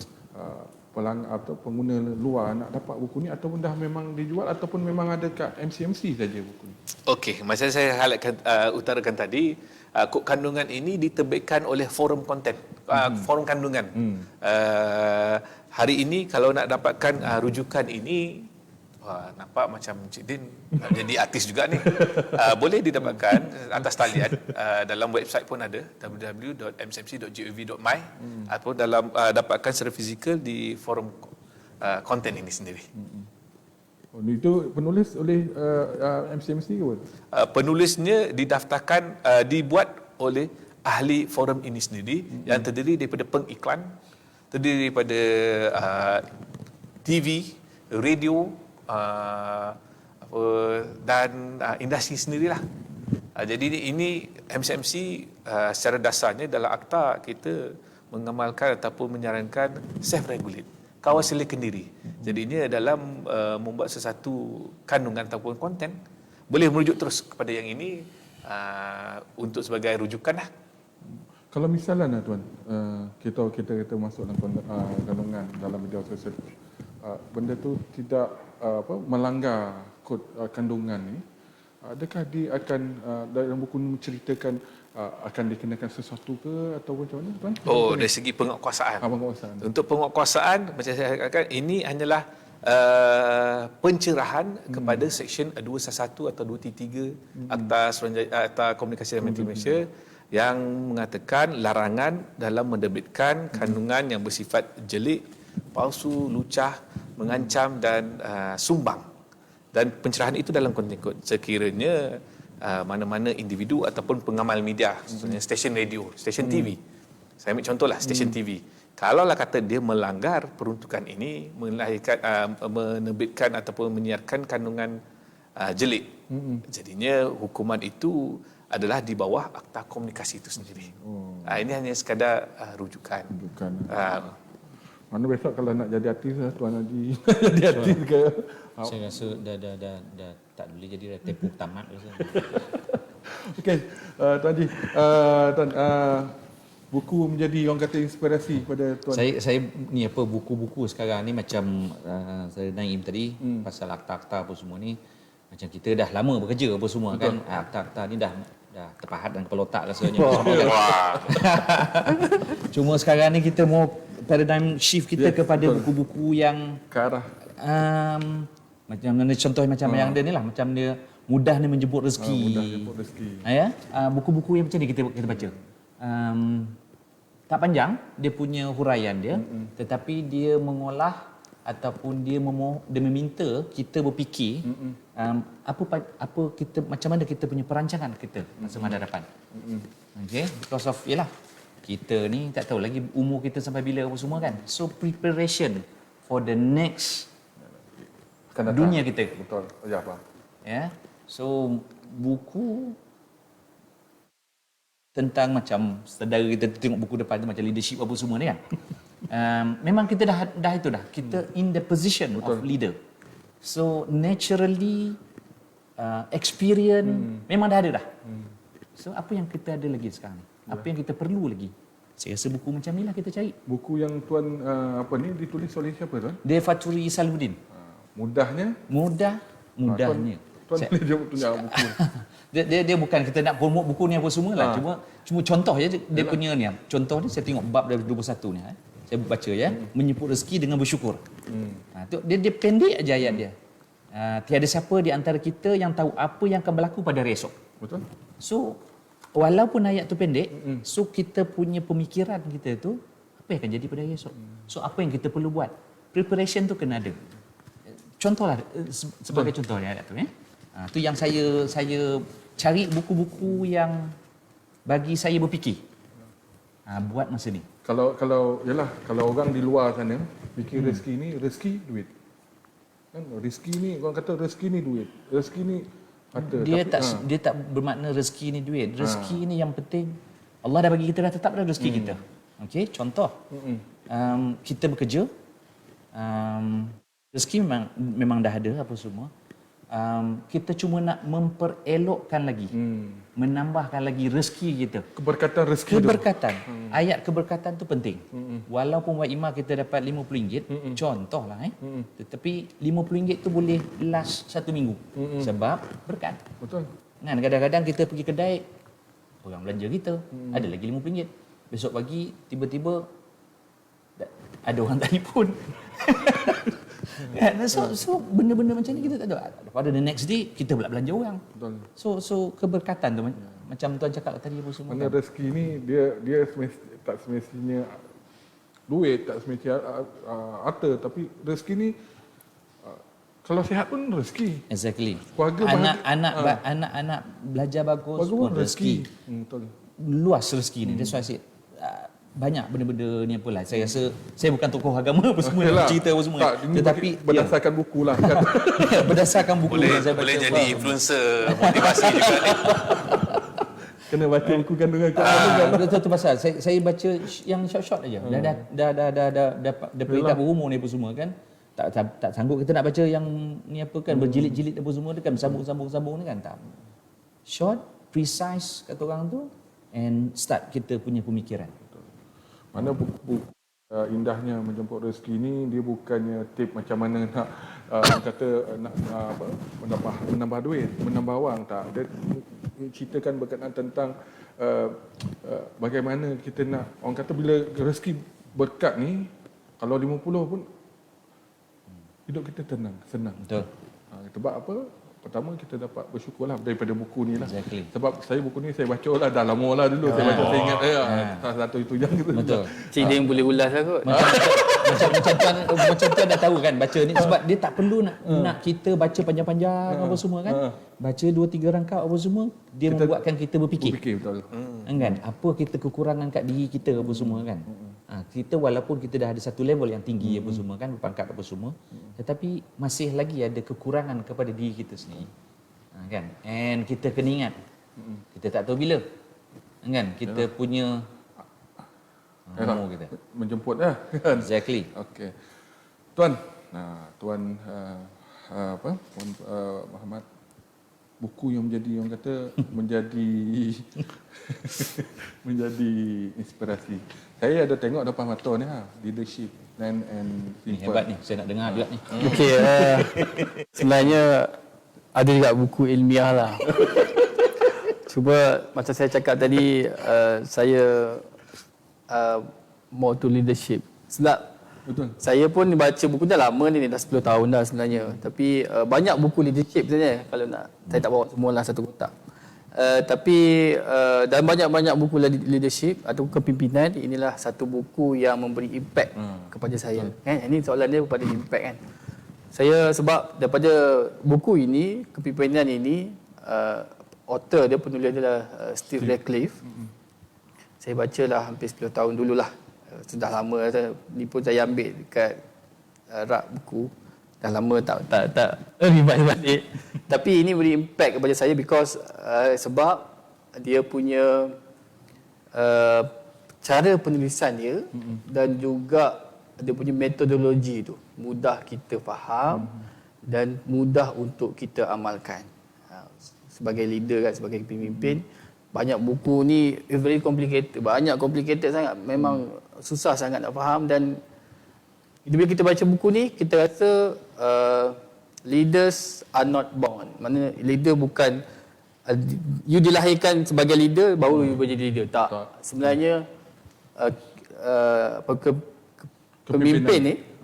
atau pengguna luar nak dapat buku ni, ataupun dah memang dijual ataupun memang ada kat MCMC saja buku ni? Okey, macam saya utarakan tadi, kod kandungan ini diterbitkan oleh Forum Konten, Forum Kandungan. Hari ini kalau nak dapatkan rujukan ini, nampak macam Cik Din nak jadi artis juga ni. Boleh didapatkan atas talian, dalam website pun ada, www.mcmc.gov.my, ataupun dalam dapatkan secara fizikal di forum konten ini sendiri. Itu penulis oleh MCMC ke? Penulisnya didaftarkan, dibuat oleh ahli forum ini sendiri, yang terdiri daripada pengiklan, terdiri daripada TV, radio, dan industri sendirilah. Jadi ini MCMC secara dasarnya dalam akta kita mengamalkan ataupun menyarankan self-regulate, kawal silakan diri. Jadinya dalam membuat sesuatu kandungan ataupun konten, boleh merujuk terus kepada yang ini untuk sebagai rujukan lah. Kalau misalnya Tuan, kita masuk dalam kandungan dalam media sosial, benda tu tidak melanggar kod kandungan ni, adakah dia akan dalam buku ni menceritakan akan dikenakan sesuatu ke atau macam mana Tuan? Dari segi penguatkuasaan. Penguatkuasaan. Untuk penguatkuasaan, macam saya katakan, ini hanyalah pencerahan kepada Seksyen 211 atau 233 Akta Komunikasi dan Media Malaysia, yang mengatakan larangan dalam menerbitkan kandungan yang bersifat jelik, palsu, lucah, mengancam dan sumbang. Dan pencerahan itu dalam konteks kod. Sekiranya mana-mana individu ataupun pengamal media, contohnya stesen radio, stesen TV. Saya ambil contohlah stesen TV. Kalaulah kata dia melanggar peruntukan ini, menerbitkan ataupun menyiarkan kandungan jelik, jadinya hukuman itu adalah di bawah Akta Komunikasi itu sendiri. Ini hanya sekadar rujukan. Mana besok kalau nak jadi artis Tuan Haji jadi artis ke? Saya rasa dah tak boleh jadi dah tempoh tamat rasa. Okey, Tuan Haji, Tuan, buku menjadi orang kata inspirasi pada Tuan. Saya ni buku-buku sekarang ni macam saya Naim tadi pasal akta-akta apa semua ni, macam kita dah lama bekerja apa semua. Betul. Kan akta-akta ni dah terpahat dalam kepala otak rasanya. Cuma sekarang ni kita mau paradigm shift kita kepada buku-buku yang ke arah macam mana, contoh macam yang dia ni lah, macam dia mudah ni menjemput rezeki. Mudah menjemput rezeki. Buku-buku yang macam ni kita baca. Tak panjang dia punya huraian dia, tetapi dia mengolah ataupun dia meminta kita berfikir apa kita, macam mana kita punya perancangan kita masa menghadapan. Okey, because of yalah kita ni tak tahu lagi umur kita sampai bila apa semua kan. So preparation for the next dunia kita. Betul. Ya, faham. Ya. So buku tentang macam saudara kita tengok buku depan tu macam leadership apa semua ni kan. Memang kita dah itu dah. Kita in the position of leader. So naturally experience memang dah ada dah. So apa yang kita ada lagi sekarang ni? Apa yang kita perlu lagi? Saya rasa buku macam ni lah kita cari. Buku yang Tuan ditulis oleh siapa Tuan? Dia Faturi Saludin. Mudahnya? Mudahnya. Tuan boleh tunjuk buku. Dia bukan kita nak promote buku ni apa semua lah. Cuma contoh je dia punya ni. Contoh ni saya tengok bab dari 21 ni. Saya baca ya. Menyebut rezeki dengan bersyukur. Dia pendek aja ayat dia. Tiada siapa di antara kita yang tahu apa yang akan berlaku pada hari esok. Betul. So walaupun ayat tu pendek, so kita punya pemikiran kita tu apa yang akan jadi pada hari esok. So apa yang kita perlu buat? Preparation tu kena ada. Contohlah sebagai contoh ayat tu ya. Tu yang saya cari buku-buku yang bagi saya berfikir. Buat masa ni. Kalau orang di luar sana fikir rezeki ni, rezeki duit. Kan rezeki ni, orang kata rezeki ni duit. Rezeki ni harta. Dia tak bermakna rezeki ni duit. Rezeki ni yang penting Allah dah bagi kita, dah tetap dah rezeki kita. Okey, contoh. Kita bekerja, rezeki memang dah ada apa semua. Kita cuma nak memperelokkan lagi, menambahkan lagi rezeki kita. Keberkatan rezeki Keberkatan. Ayat keberkatan tu penting. Walaupun Wak Imah kita dapat RM50, contohlah tetapi RM50 tu boleh last 1 minggu. Sebab berkat. Betul. Kan kadang-kadang kita pergi kedai, orang belanja kita, ada lagi RM50. Besok pagi tiba-tiba ada orang telefon. Kan? So benda-benda macam ni kita tak ada. Pada the next day kita pula belanja orang. Betul. So keberkatan tu macam tuan cakap tadi apa semua. Mana rezeki ni dia tak semestinya duit, tak semestinya harta, tapi rezeki ni kalau sihat pun rezeki. Exactly. Keluarga Anak-anak belajar bagus pun rezeki. Betul. Luas rezeki ni. That's why I said banyak benda-benda ni apalah. Saya rasa saya bukan tokoh agama apa semua nak cerita apa semua. Tak, tetapi berdasarkan buku lah kan. Berdasarkan buku Boleh yang saya baca. boleh jadi influencer motivasi juga ni. Kena baca buku kandungan Quran. Betul tu pasal saya baca yang short-short aja. Dah peringkat berumur ni apa semua kan. Tak sanggup kita nak baca yang ni apa kan berjilid-jilid apa semua kan sambung ni kan tak. Short, precise kata orang tu and start kita punya pemikiran. Mana buku indahnya menjemput rezeki ni, dia bukannya tip macam mana nak menambah duit, menambah wang, tak. Dia ceritakan berkenaan tentang bagaimana kita nak, orang kata bila rezeki berkat ni, kalau 50 pun hidup kita senang. Betul. Sebab apa? Pertama kita dapat bersyukurlah daripada buku ni lah. Exactly. Sebab saya buku ni saya baca lah dah lama lah dulu. Saya baca, saya ingat salah satu itu yang gitu. Betul. Cik dia yang boleh ulas lah kot. Macam tuan dah tahu kan baca ni sebab dia tak perlu nak kita baca panjang-panjang apa semua kan. Baca 2-3 rangkap apa semua dia membuatkan kita berfikir. Betul. Kan apa kita kekurangan kat diri kita apa semua kan. Kita walaupun kita dah ada satu level yang tinggi apa semua kan, berpangkat apa semua, tetapi masih lagi ada kekurangan kepada diri kita sendiri. Kan? And kita kena ingat. Kita tak tahu bila. Kan? Kita punya umur kita. Menjemput lah kan. Exactly. Okey. Tuan, Tuan Muhammad, buku yang menjadi orang kata menjadi inspirasi. Saya ada tengok depan mata ni Leadership Plan and Ni Simple. hebat ni, saya nak dengar juga ni. Okey, sebenarnya ada juga buku ilmiah lah. Cuba macam saya cakap tadi, saya more to leadership. Sebab Betul. saya pun baca buku dah lama ni, dah 10 tahun dah sebenarnya. Tapi banyak buku leadership sebenarnya kalau nak. Saya tak bawa semua lah satu kotak. Dan banyak-banyak buku leadership atau kepimpinan, inilah satu buku yang memberi impact kepada saya. Kan? Ini soalan dia kepada impact kan. Saya sebab daripada buku ini, kepimpinan ini, author dia, penulis dia adalah Steve Radcliffe. Saya bacalah hampir 10 tahun dululah. Sudah lama, ni pun saya ambil dekat rak buku. Dah lama tak revise balik. Tapi ini beri impact kepada saya because sebab dia punya cara penulisan dia dan juga dia punya metodologi tu mudah kita faham dan mudah untuk kita amalkan. Sebagai leader kan, sebagai pemimpin, banyak buku ni very complicated, sangat, memang susah sangat nak faham. Dan bila kita baca buku ni, kita rasa leaders are not born. Maknanya leader bukan you dilahirkan sebagai leader baru you menjadi leader. Tak. Sebenarnya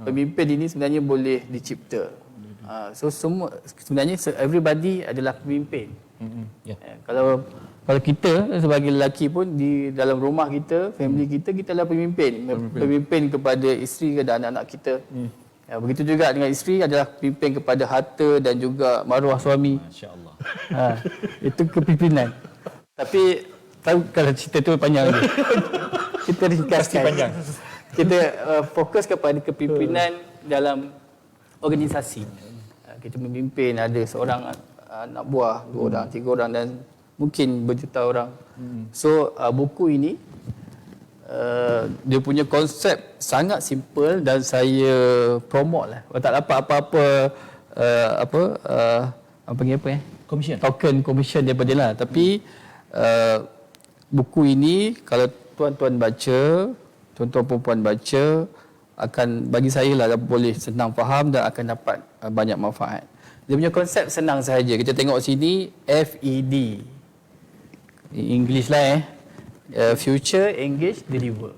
pemimpin ini sebenarnya boleh dicipta. So semua sebenarnya everybody adalah pemimpin. Kalau kita sebagai lelaki pun di dalam rumah kita, family kita adalah pemimpin. Pemimpin kepada isteri dan anak-anak kita. Begitu juga dengan isteri adalah pemimpin kepada harta dan juga maruah suami. Masya-Allah. Itu kepimpinan. Tapi tahu kalau cerita tu panjang lagi. Kita ringkaskan. Panjang. Kita fokus kepada kepimpinan dalam organisasi. kita memimpin, ada seorang anak buah, 2 orang, 3 orang dan mungkin berjuta orang. So buku ini dia punya konsep sangat simple dan saya promote lah. Tak dapat apa-apa panggil apa Commission. token commission daripada lah. Tapi buku ini kalau tuan-tuan baca, tuan-tuan perempuan baca, akan bagi saya lah boleh senang faham dan akan dapat banyak manfaat. Dia punya konsep senang sahaja. Kita tengok sini FED. English lah Future, Engage, Deliver.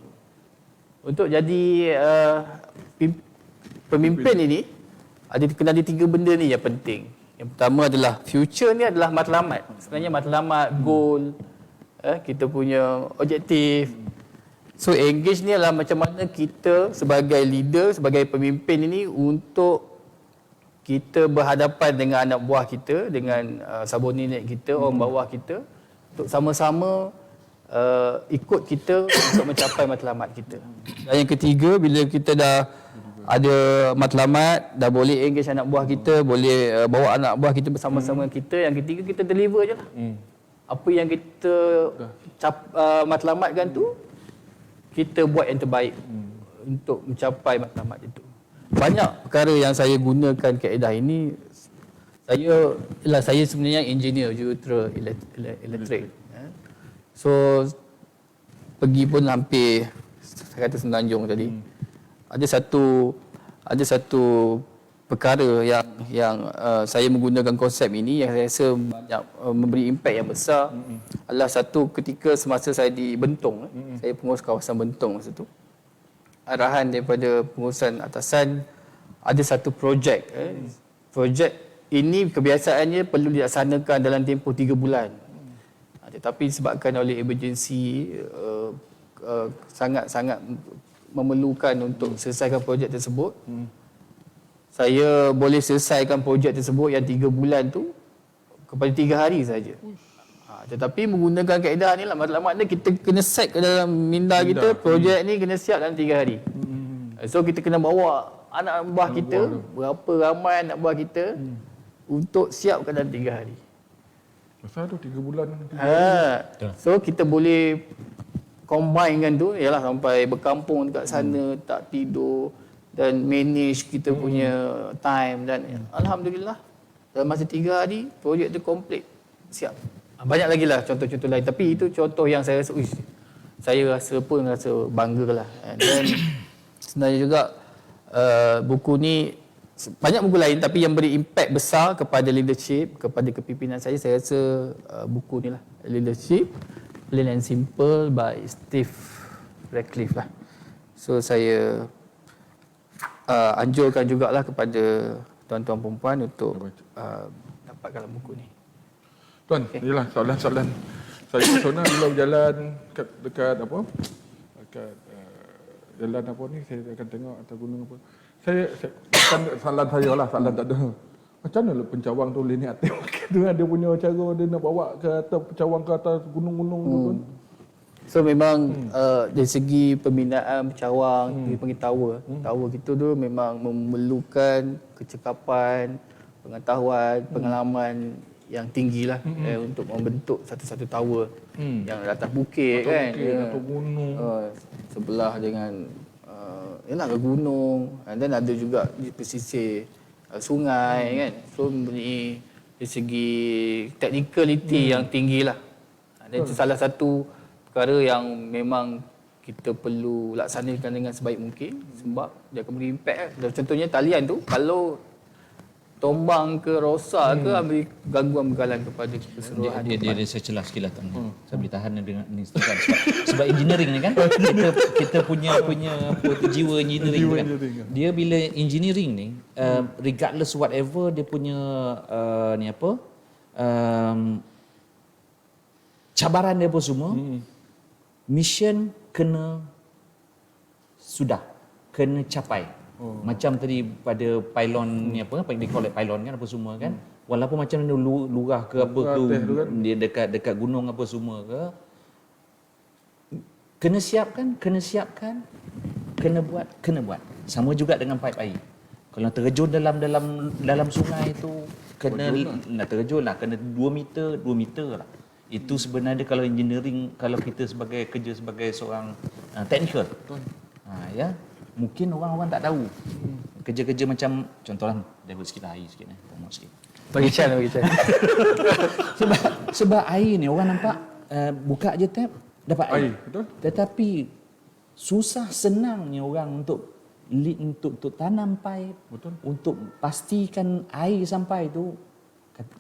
Untuk jadi pemimpin ini kena ada 3 benda ni yang penting. Yang pertama adalah future ni adalah matlamat. Sebenarnya matlamat, goal, kita punya objektif. So engage ni adalah macam mana kita sebagai leader, sebagai pemimpin ini untuk kita berhadapan dengan anak buah kita, dengan subordinate kita, orang bawah kita, untuk sama-sama ikut kita untuk mencapai matlamat kita. Dan yang ketiga, bila kita dah ada matlamat, dah boleh engage anak buah kita, boleh bawa anak buah kita bersama-sama kita, yang ketiga kita deliver je lah. Apa yang kita matlamatkan tu, kita buat yang terbaik untuk mencapai matlamat itu. Banyak perkara yang saya gunakan kaedah ini. Saya sebenarnya engineer jurutera elektrik. So pergi pun hampir saya kata semenanjung tadi. Ada satu perkara yang saya menggunakan konsep ini yang saya rasa banyak memberi impak yang besar. Adalah satu ketika semasa saya di Bentong, saya pengurus kawasan Bentong masa tu. Arahan daripada pengurusan atasan, ada satu projek. Projek ini kebiasaannya perlu dilaksanakan dalam tempoh 3 bulan. Tetapi disebabkan oleh emergency, sangat-sangat memerlukan untuk selesaikan projek tersebut. Saya boleh selesaikan projek tersebut yang 3 bulan tu kepada 3 hari saja. Tetapi menggunakan kaedah ni lah, maknanya kita kena set ke dalam minda kita, projek ni kena siap dalam 3 hari. So kita kena bawa anak buah kita, berapa ramai anak buah kita untuk siapkan dalam 3 hari. Pasal tu 3 bulan. So kita boleh combinekan tu, ialah sampai berkampung dekat sana, tak tidur dan manage kita punya time, dan alhamdulillah dalam masa 3 hari projek tu komplit, siap. Banyak lagi lah contoh-contoh lain, tapi itu contoh yang saya rasa saya rasa pun rasa bangga lah. Dan sebenarnya juga buku ni banyak buku lain, tapi yang beri impak besar kepada leadership, kepada kepimpinan saya rasa buku ni lah, Leadership Plain and Simple by Steve Radcliffe lah. So saya anjurkan jugalah kepada tuan-tuan perempuan untuk dapatkan buku ni. Tuan, inilah soalan-soalan saya personal bila berjalan dekat jalan apa ni, saya akan tengok atas gunung apa. Saya salah saya lah, salah tak ada. Macam mana lah pencawang tu boleh naik atas tu, dia punya cara dia nak bawa ke atas pencawang ke atas gunung-gunung tu pun. So memang dari segi pembinaan pencawang, dia panggil tower. Tower kita tu memang memerlukan kecekapan, pengetahuan, pengalaman yang tinggilah untuk membentuk satu-satu tower yang atas bukit kan, atau gunung. Sebelah dengan ialah ke gunung, dan ada juga di pesisir sungai kan. So mempunyai dari segi technicality yang tinggilah. Dan itu salah satu perkara yang memang kita perlu laksanakan dengan sebaik mungkin, sebab dia akan beri impak. Contohnya talian tu, kalau tombang ke rosak ke, ambil gangguan bergalan kepada keseluruhan. Dia saya celah sikit lah Tuan. Saya boleh tahan dengan ni sebab sebab engineering ni kan, kita punya jiwa engineering kan. Dia bila engineering ni, regardless whatever dia punya cabaran dia pun semua, mission kena capai. Macam tadi pada pylon ni apa dia call it pylon kan, apa semua kan, walaupun macam mana lurah ke apa tu dia dekat gunung apa semua ke, kena siapkan, kena buat. Sama juga dengan pipe air. Kalau terjun dalam sungai itu kena nak terjun lah, kena 2 meter lah. Itu sebenarnya kalau engineering, kalau kita kerja sebagai seorang technical. Ya, mungkin orang tak tahu. Kerja-kerja macam contohlah level sikit air sikit promote sikit. Bagi Chan. sebab air ni orang nampak buka je tap dapat air. Betul. Tetapi susah senangnya orang untuk tanam pipe, untuk pastikan air sampai tu.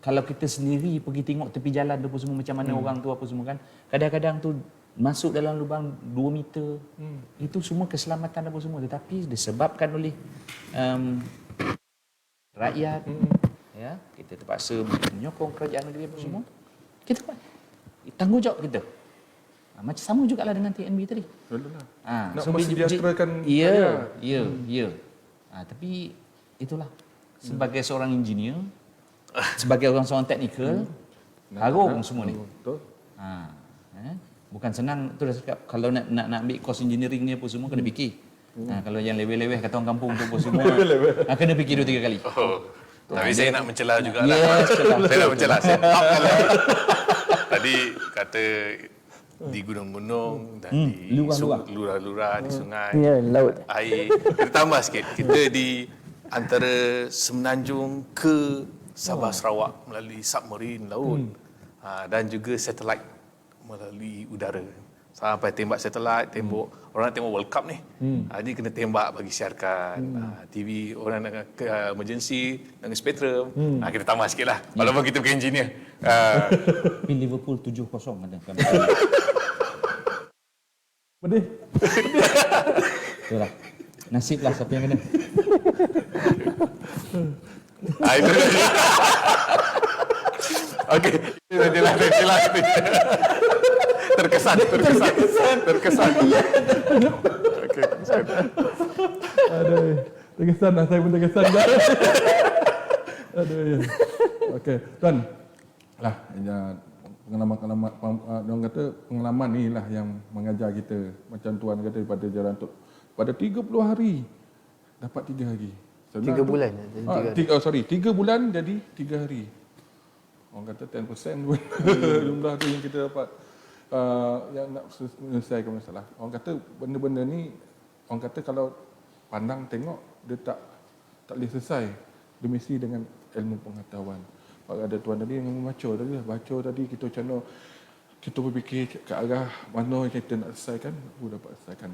Kalau kita sendiri pergi tengok tepi jalan tu apa semua macam mana orang tu apa semua kan, kadang-kadang tu masuk dalam lubang 2 meter. Itu semua keselamatan apa semua, tetapi disebabkan oleh rakyat. Ya, kita terpaksa menyokong kerajaan negeri apa semua. Kita buat tanggungjawab kita. Macam sama jugalah dengan TNB tadi. Nak mensejahterakan ya. Tapi itulah sebagai seorang engineer, sebagai seorang teknikal, harung semua ni. Betul. Bukan senang tu dah cakap, kalau nak ambil course engineering ni apa semua kena fikir. Kalau yang level-level kata orang kampung tu apa semua kena fikir 2-3 kali. Tapi saya nak mencela jugalah. Saya nak mencela. Saya lah. Tadi kata di gunung-gunung dan di lurah-lurah, di sungai, laut, air. Kita tambah sikit. Kita di antara Semenanjung ke Sabah Sarawak melalui submarine laut dan juga satelit melalui udara. Sampai tembak satelit, orang nak tengok World Cup ni. Ini kena tembak bagi siarkan. TV orang nak emergency dengan Spectrum. Kita tambah sikit lah. Walaupun kita bukan engineer. Tapi Liverpool 7-0 kan. Pedih. Itulah. Nasib lah siapa yang kena. Itu dia. Okey, itu lah. Terkesan. Okey, Aduh, terkesan lah. Saya pun terkesan dah. Aduh. Okey, Tuan. Lah, pengalaman ni lah yang mengajar kita. Macam Tuan kata pada jalan tu. Pada 30 hari dapat 3 hari. 3 bulan. 3 bulan jadi 3 hari. Orang kata 10% pun jumlah tu yang kita dapat yang nak menyelesaikan masalah. Orang kata benda-benda ni, orang kata kalau pandang tengok dia tak boleh selesai. Dia mesti dengan ilmu pengetahuan. Ada Tuan tadi yang baca tadi kita macam mana kita berfikir ke arah mana yang kita nak selesaikan, dapat selesaikan.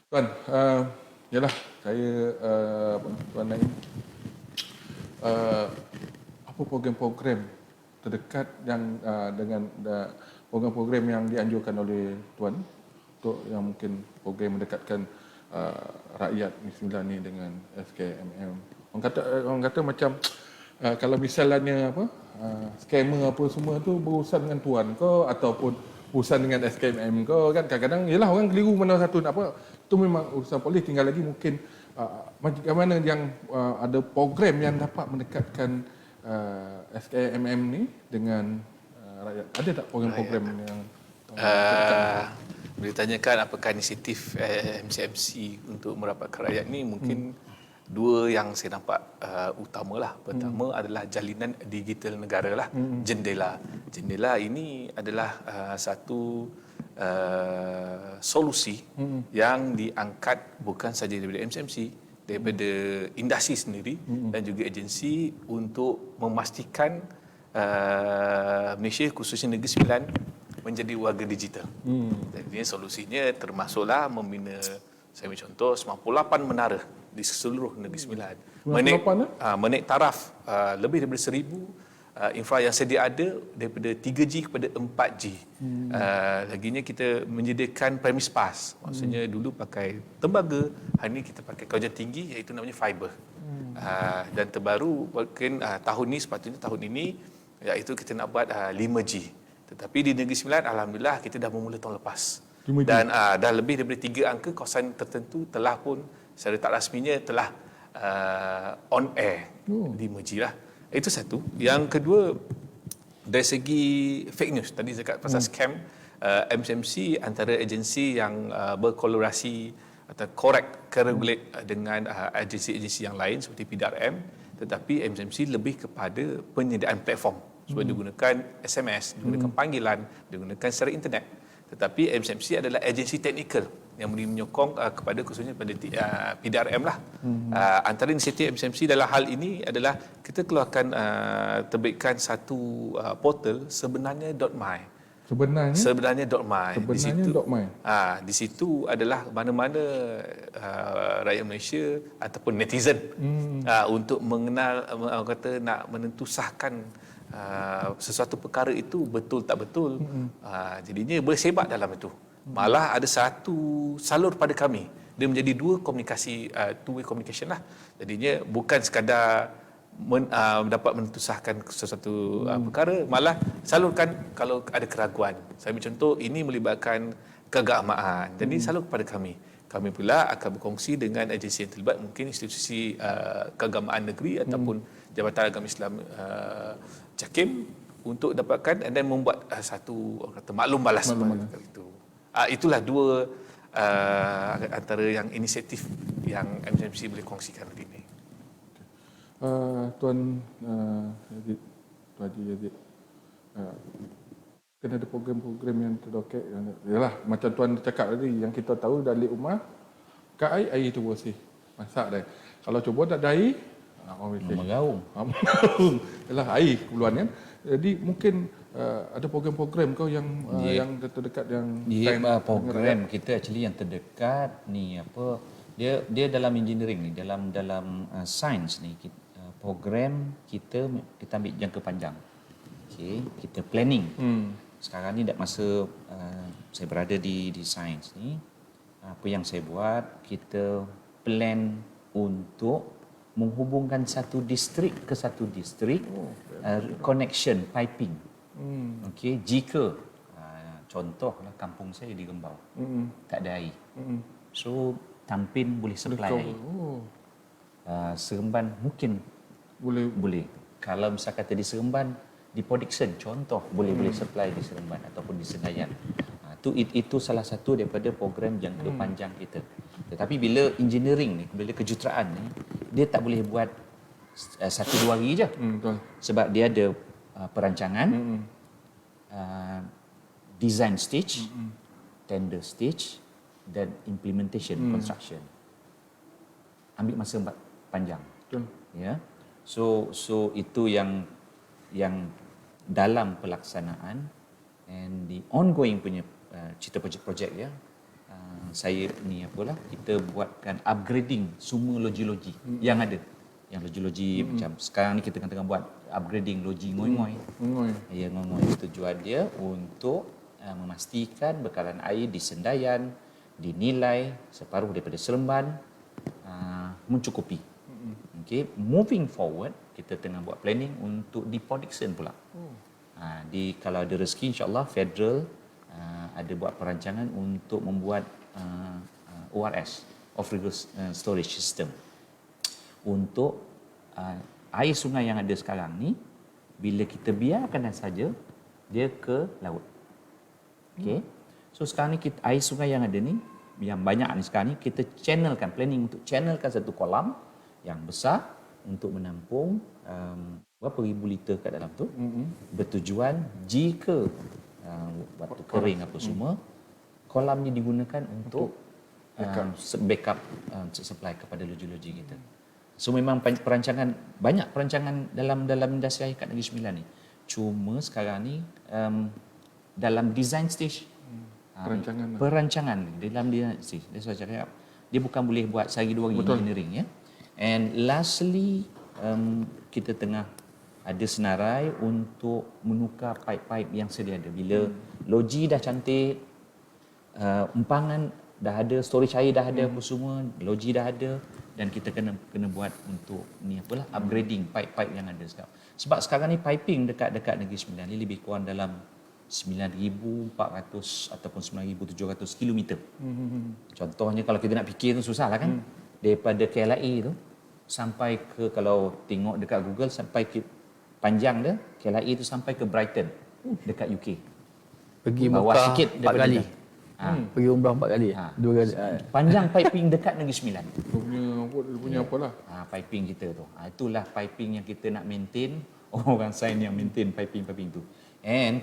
Tuan, yalah saya Tuan Naim, apa program-program terdekat yang dengan program-program yang dianjurkan oleh Tuan untuk yang mungkin program mendekatkan rakyat Negeri Sembilan ni dengan SKMM. Orang kata macam kalau misalnya scammer apa semua tu berurusan dengan Tuan ke ataupun urusan dengan SKMM ke kan, kadang-kadang yalah orang keliru mana satu nak apa, itu memang urusan polis. Tinggal lagi mungkin bagaimana yang ada program yang dapat mendekatkan SKMM ni dengan rakyat. Ada tak program-program yang boleh tanyakan apakah inisiatif MCMC untuk merapatkan rakyat ni? Mungkin dua yang saya nampak utamalah. Pertama adalah jalinan digital negara lah, Jendela. Jendela ini adalah satu solusi yang diangkat bukan saja daripada MCMC, daripada industri sendiri dan juga agensi untuk memastikan Malaysia khususnya Negeri Sembilan menjadi warga digital. Jadi solusinya termasuklah membina, saya ambil contoh 98 menara di seluruh Negeri Sembilan. Menaik taraf lebih daripada 1,000 infra yang sedia ada daripada 3G kepada 4G. Laginya kita menyediakan premise pass. Maksudnya dulu pakai tembaga, hari ini kita pakai kawajan tinggi iaitu namanya fiber. Dan terbaru mungkin tahun ini iaitu kita nak buat 5G. Tetapi di Negeri Sembilan alhamdulillah kita dah memula tahun lepas. 5G. Dan dah lebih daripada 3 angka kawasan tertentu telah pun secara tak rasminya telah on air 5G lah. Itu satu. Yang kedua, dari segi fake news, tadi saya cakap pasal scam, MCMC antara agensi yang berkolaborasi atau correlate dengan agensi-agensi yang lain seperti PDRM, tetapi MCMC lebih kepada penyediaan platform. Sebab dia gunakan SMS, dia gunakan panggilan, dia gunakan secara internet. Tetapi MCMC adalah agensi teknikal yang boleh menyokong kepada khususnya pada PDRM lah. Antara inisiatif MCMC dalam hal ini adalah kita keluarkan terbitkan satu portal sebenarnya .my. Sebenarnya .my. Di situ adalah mana-mana rakyat Malaysia ataupun netizen untuk mengenal nak menentusahkan sesuatu perkara itu betul tak betul. Jadinya bersebat dalam itu. Malah ada satu salur pada kami. Dia menjadi dua komunikasi, two-way communication lah. Jadinya bukan sekadar dapat menentusahkan sesuatu perkara, malah salurkan kalau ada keraguan. Saya ambil contoh, ini melibatkan keagamaan. Jadi salur kepada kami. Kami pula akan berkongsi dengan agensi yang terlibat, mungkin institusi keagamaan negeri ataupun Jabatan Agama Islam JAKIM, untuk dapatkan dan membuat satu maklum balas itu. Itulah dua antara yang inisiatif yang MCMC boleh kongsikan hari ini. Tuan Yazid, Tuan Haji Yazid, kan ada program-program yang terdoket. Yalah, macam Tuan cakap tadi, yang kita tahu dari rumah, kat air tu bersih. Masak dah. Kalau cuba tak ada air, Mengaung. Yalah, air keperluan kan. Jadi mungkin ada program-program kau yang terdekat yang program kita actually yang terdekat ni apa, dia dalam engineering ni, dalam sains ni, program kita ambil jangka panjang. Okey, kita planning. Sekarang ni dah masa saya berada di sains ni, apa yang saya buat, kita plan untuk menghubungkan satu distrik ke satu distrik, connection piping. Okey, jika contohlah kampung saya di Rembau, tak ada air. So Tampin boleh supply air. Seremban mungkin boleh. Kalau misalkan kata di Seremban, di Port Dickson contoh boleh supply di Seremban ataupun di Senayan. Itu salah satu daripada program jangka panjang kita. Tetapi bila engineering ni, bila kejuruteraan ni, dia tak boleh buat 1-2 hari je. Sebab dia ada perancangan, design stage, tender stage dan implementation, construction. Ambil masa panjang. Ya. So itu yang dalam pelaksanaan and the ongoing punya cerita projek ya. Saya ni apalah, kita buatkan upgrading semua loji-loji yang ada. Yang loji-loji macam sekarang ni kita tengah buat upgrading loji Ngoy-Ngoy. Ya, Ngoy-Ngoy. Tujuan dia untuk memastikan bekalan air di Sendayan dinilai separuh daripada Seremban mencukupi. Okay. Moving forward, kita tengah buat planning untuk di Port Dickson pula. Kalau ada rezeki, insyaAllah federal ada buat perancangan untuk membuat ORS, Off-River Storage System, untuk air sungai yang ada sekarang ni, bila kita biarkan saja dia ke laut. Okay. So sekarang ni air sungai yang ada ni, yang banyak ni sekarang ni, kita channelkan, planning untuk channelkan satu kolam yang besar untuk menampung berapa ribu liter kat dalam tu. Bertujuan jika waktu kering apa semua, kolam ni digunakan untuk backup supply kepada loji-loji kita. So memang perancangan, banyak perancangan dalam industri air kat Negeri Sembilan ni. Cuma sekarang ni dalam design stage, perancangan dalam design stage. Dia saya cakap, dia bukan boleh buat sehari 2 hari engineering ya. And lastly, kita tengah ada senarai untuk menukar pipe-pipe yang sedia ada. Bila loji dah cantik, empangan dah ada, storage air dah ada, apa semua, loji dah ada, dan kita kena buat untuk ni apalah, upgrading pipe-pipe yang ada sekarang. Sebab sekarang ni piping dekat Negeri Sembilan ni lebih kurang dalam 9,400 ataupun 9,700 kilometer. Contohnya kalau kita nak fikir tu susah lah kan. Daripada KLIA tu sampai ke, kalau tengok dekat Google, sampai ke panjang dia, KLIA tu sampai ke Brighton dekat UK. Pergi bawah Mekah sikit 4 kali. Pergi umrah 4 kali. 2 kali. Panjang piping dekat Negeri Sembilan. Dia punya apalah. Piping kita tu. Itulah piping yang kita nak maintain. Orang sains yang maintain piping tu. And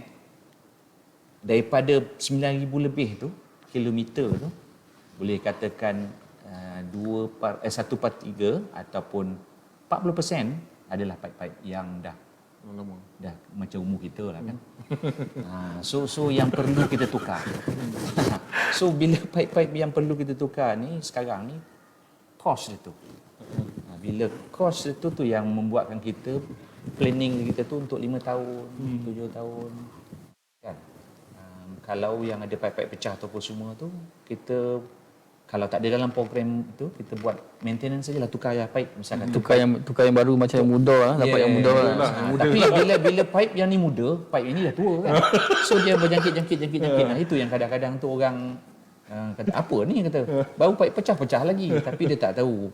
daripada 9,000 lebih tu kilometer tu, boleh katakan 1/3 ataupun 40% adalah pipe-pipe yang dah macam umur kita lah kan. So yang perlu kita tukar. So bila pipe-pipe yang perlu kita tukar ni sekarang ni, cost dia tu. Bila cost itu tu yang membuatkan kita planning kita tu untuk 5 tahun, 7 tahun kan. Kalau yang ada pipe-pipe pecah ataupun semua tu, kita kalau tak ada dalam program tu, kita buat maintenance sajalah, tukar pipe misalkan. Tukar yang baru macam yang muda lah, dapat yang muda lah. Tapi bila pipe yang ni muda, pipe yang ni dah tua kan. So dia berjangkit. Nah, itu yang kadang-kadang tu orang kata apa ni, kata baru pipe pecah lagi, tapi dia tak tahu.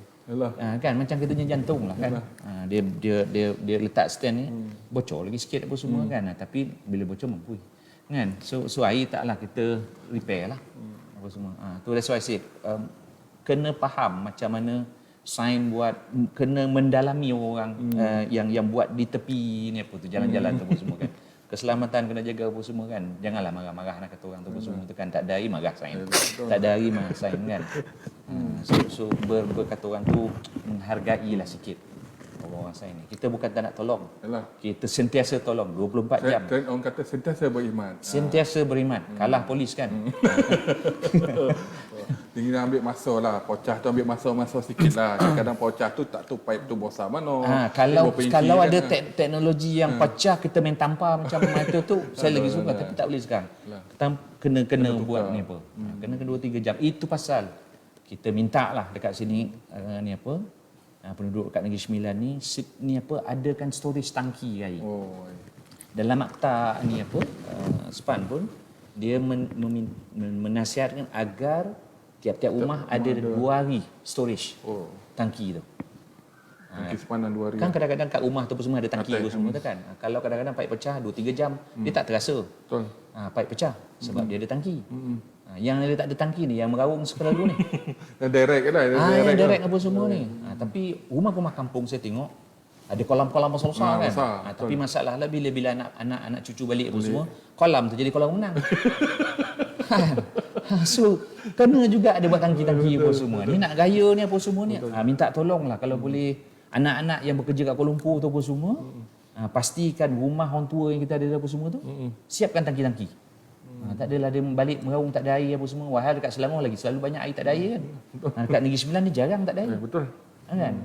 Kan macam katanya jantung lah kan. Dia letak stand ni bocor lagi sikit apa semua kan. Tapi bila bocor mampu kan. So air taklah kita repair lah. Apa semua. Tu that's why I said kena faham macam mana sains buat, kena mendalami orang yang buat di tepi ni apa tu, jalan-jalan tu apa semua kan. Keselamatan kena jaga apa semua kan. Janganlah marah-marah nak kata orang tu apa semua tu kan. Tak ada hari marah sains. Tak ada hari marah sains kan. So berkata orang tu menghargailah sikit orang sains ni. Kita bukan tak nak tolong. Kita sentiasa tolong 24 jam. Orang kata sentiasa beriman. Sentiasa beriman. Kalah polis kan. Tinggal ambil masa lah. Pocah tu ambil masa sikit lah. Kadang pocah tu tak tahu pipe tu besar mana. Kalau ada teknologi yang pecah, kita main tampar macam itu tu, saya lagi suka. Tapi tak boleh sekarang. Kena buat ni apa. Kena 2-3 jam. Itu pasal kita minta lah dekat sini ni apa, penduduk kat Negeri Sembilan ni apa, adakan storage tangki air. Dalam akta ni apa, SPAN pun dia menasihatkan agar tiap-tiap rumah ada 2 hari storage tangki tu. Tangki sepanjang 2 hari. Kan kadang-kadang kat rumah tu semua ada tangki tu semua tu kan. Kalau kadang-kadang pipe pecah 2-3 jam, dia tak terasa. Betul. Pipe pecah sebab dia ada tangki. Yang dia tak ada tangki ni, yang meraung selalu ni. Direct lah. Yang direct apa semua ni. Tapi rumah-rumah kampung saya tengok ada kolam-kolam besar-besar kan. Tapi masalahlah bila anak cucu balik apa semua, kolam tu jadi kolam renang. So kena juga ada buat tangki-tangki apa semua. Ni nak gaya ni apa semua ni. Minta tolonglah kalau boleh anak-anak yang bekerja kat Kuala Lumpur tu apa semua, pastikan rumah orang tua yang kita ada apa semua tu, siapkan tangki-tangki. Tak adalah dia balik meraung tak ada air apa semua. Wahai dekat Selangor lagi selalu banyak air tak ada air kan. Dekat Negeri Sembilan ni jarang tak ada air. Betul. Kan?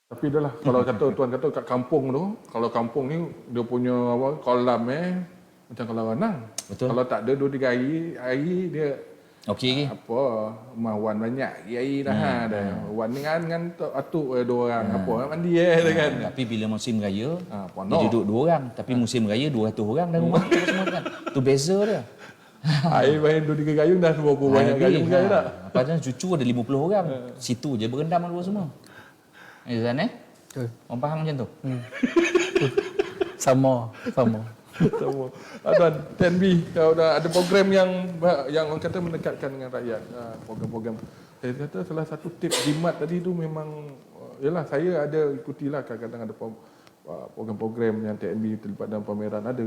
Tapi dah lah, kalau tuan kata kat kampung tu, kalau kampung ni dia punya kolam macam kolam renang. Betul. Kalau tak ada 2-3 air dia okey. Apa, wan banyak air dah. Wan dengan atuk 2 orang apa mandi kan. Tapi bila musim raya dia penuh. duduk 2 orang, tapi musim raya 200 orang dalam rumah tu semua kan. Tu beza dia. Air main 2-3 gayung dah berapa banyak gayung dah. Padahal cucu ada 50 orang. Situ je berendam dulu semua. Zan orang faham macam tu? Sama. Tuan TNB, kalau dah ada program yang orang kata mendekatkan dengan rakyat, program-program. Saya kata salah satu tips jimat tadi tu memang, yalah saya ada ikutilah, kadang-kadang ada program-program yang TNB terlibat dalam pameran. Ada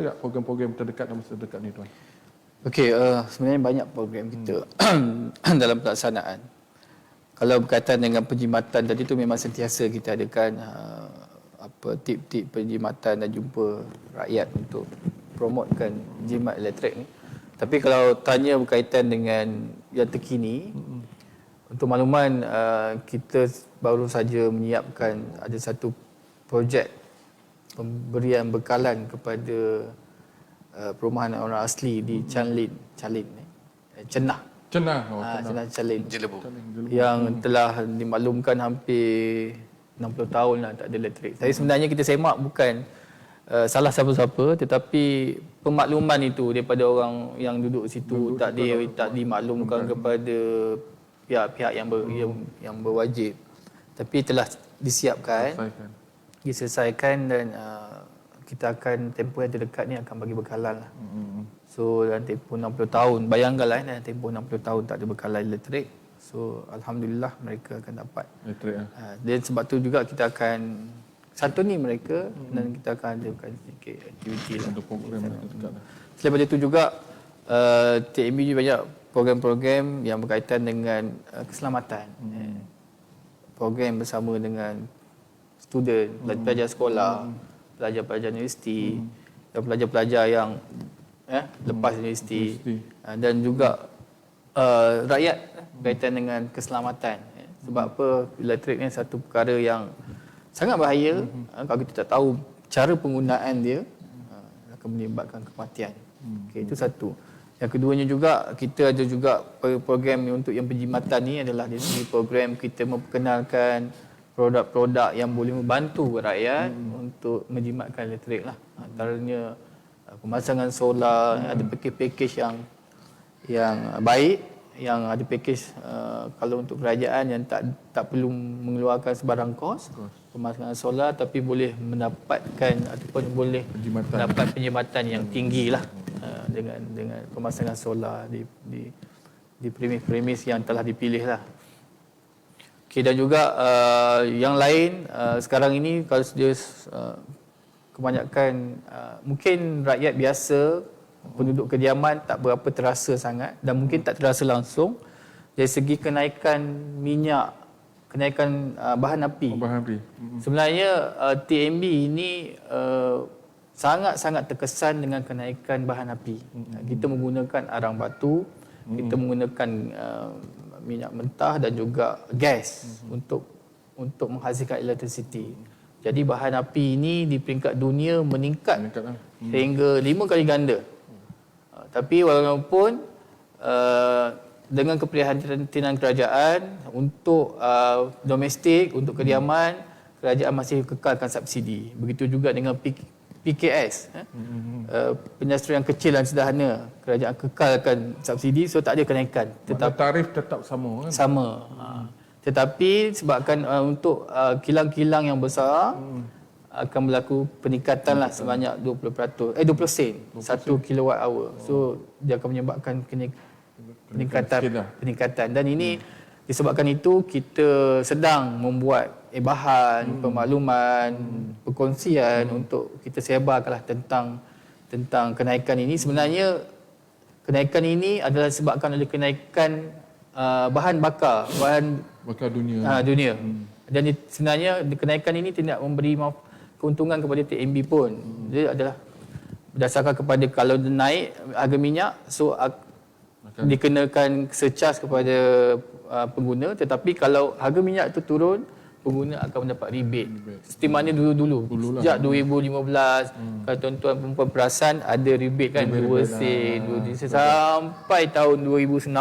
tak program-program terdekat dalam masa dekat ni tuan? Okey, sebenarnya banyak program kita dalam pelaksanaan. Kalau berkaitan dengan penjimatan tadi tu memang sentiasa kita adakan tip-tip penjimatan dan jumpa rakyat untuk promotekan jimat elektrik ni. Tapi kalau tanya berkaitan dengan yang terkini, untuk makluman kita baru saja menyiapkan ada satu projek pemberian bekalan kepada perumahan orang asli di Cenah Calin Jelebu. yang telah dimaklumkan hampir 60 tahun lah tak ada elektrik. Tapi sebenarnya kita semak bukan salah siapa-siapa, tetapi pemakluman itu daripada orang yang duduk situ tak dimaklumkan kepada pihak-pihak yang berwajib. Tapi telah diselesaikan dan kita akan tempoh yang terdekat ni akan bagi bekalan lah. So dalam tempoh 60 tahun, bayangkanlah dalam tempoh 60 tahun tak ada bekalan elektrik. So alhamdulillah mereka akan dapat elektrik dan sebab tu juga kita akan santuni mereka dan kita akan adakan sedikit aktiviti lah. untuk program yang terdekat lah. Selain daripada itu juga TMB juga banyak program-program yang berkaitan dengan keselamatan. Program bersama dengan student, pelajar sekolah, pelajar-pelajar universiti dan pelajar-pelajar yang lepas universiti dan juga rakyat berkaitan dengan keselamatan. Sebab apa? Elektrik ni satu perkara yang sangat bahaya. Kalau kita tak tahu cara penggunaan dia akan menyebabkan kematian. Okay, itu satu. Yang keduanya juga kita ada juga program untuk yang penjimatan ni adalah dari segi program kita memperkenalkan produk-produk yang boleh membantu rakyat untuk menjimatkan elektrik lah. Antaranya pemasangan solar, ada package-package yang baik, yang ada package kalau untuk kerajaan yang tak perlu mengeluarkan sebarang kos pemasangan solar, tapi boleh mendapatkan ataupun boleh mendapat penjimatan yang tinggi lah dengan pemasangan solar di premis-premis yang telah dipilih lah. Okay, dan juga yang lain sekarang ini kalau dia kebanyakan mungkin rakyat biasa, penduduk kediaman tak berapa terasa sangat dan mungkin tak terasa langsung dari segi kenaikan minyak, kenaikan bahan api. Sebenarnya TMB ini sangat-sangat terkesan dengan kenaikan bahan api. Kita menggunakan arang batu, kita menggunakan minyak mentah dan juga gas untuk menghasilkan elektrisiti. Jadi bahan api ini di peringkat dunia meningkat sehingga 5 kali ganda. Tapi walaupun dengan keprihatinan kerajaan untuk domestik, untuk kediaman, kerajaan masih kekalkan subsidi. Begitu juga dengan PKS, penyastruan kecil dan sederhana, kerajaan kekalkan subsidi, so tak ada kenaikan. Tetapi tarif tetap sama kan? Sama. Tetapi sebabkan untuk kilang-kilang yang besar akan berlaku peningkatan lah sebanyak 20 sen 1 kilowatt hour. So dia akan menyebabkan peningkatan dan ini disebabkan itu kita sedang membuat bahan pemakluman, perkongsian untuk kita sebarkanlah tentang kenaikan ini. Sebenarnya kenaikan ini adalah disebabkan oleh kenaikan bahan bakar dunia. Dan sebenarnya kenaikan ini tidak memberi keuntungan kepada TMB pun. Dia adalah berdasarkan kepada kalau naik harga minyak, so dikenakan surcharge kepada pengguna, tetapi kalau harga minyak itu turun, pengguna akan mendapat rebate. Seperti mana dulu sejak 2015 kalau tuan-tuan perempuan perasan ada rebate kan, 2 sen sampai tahun 2019.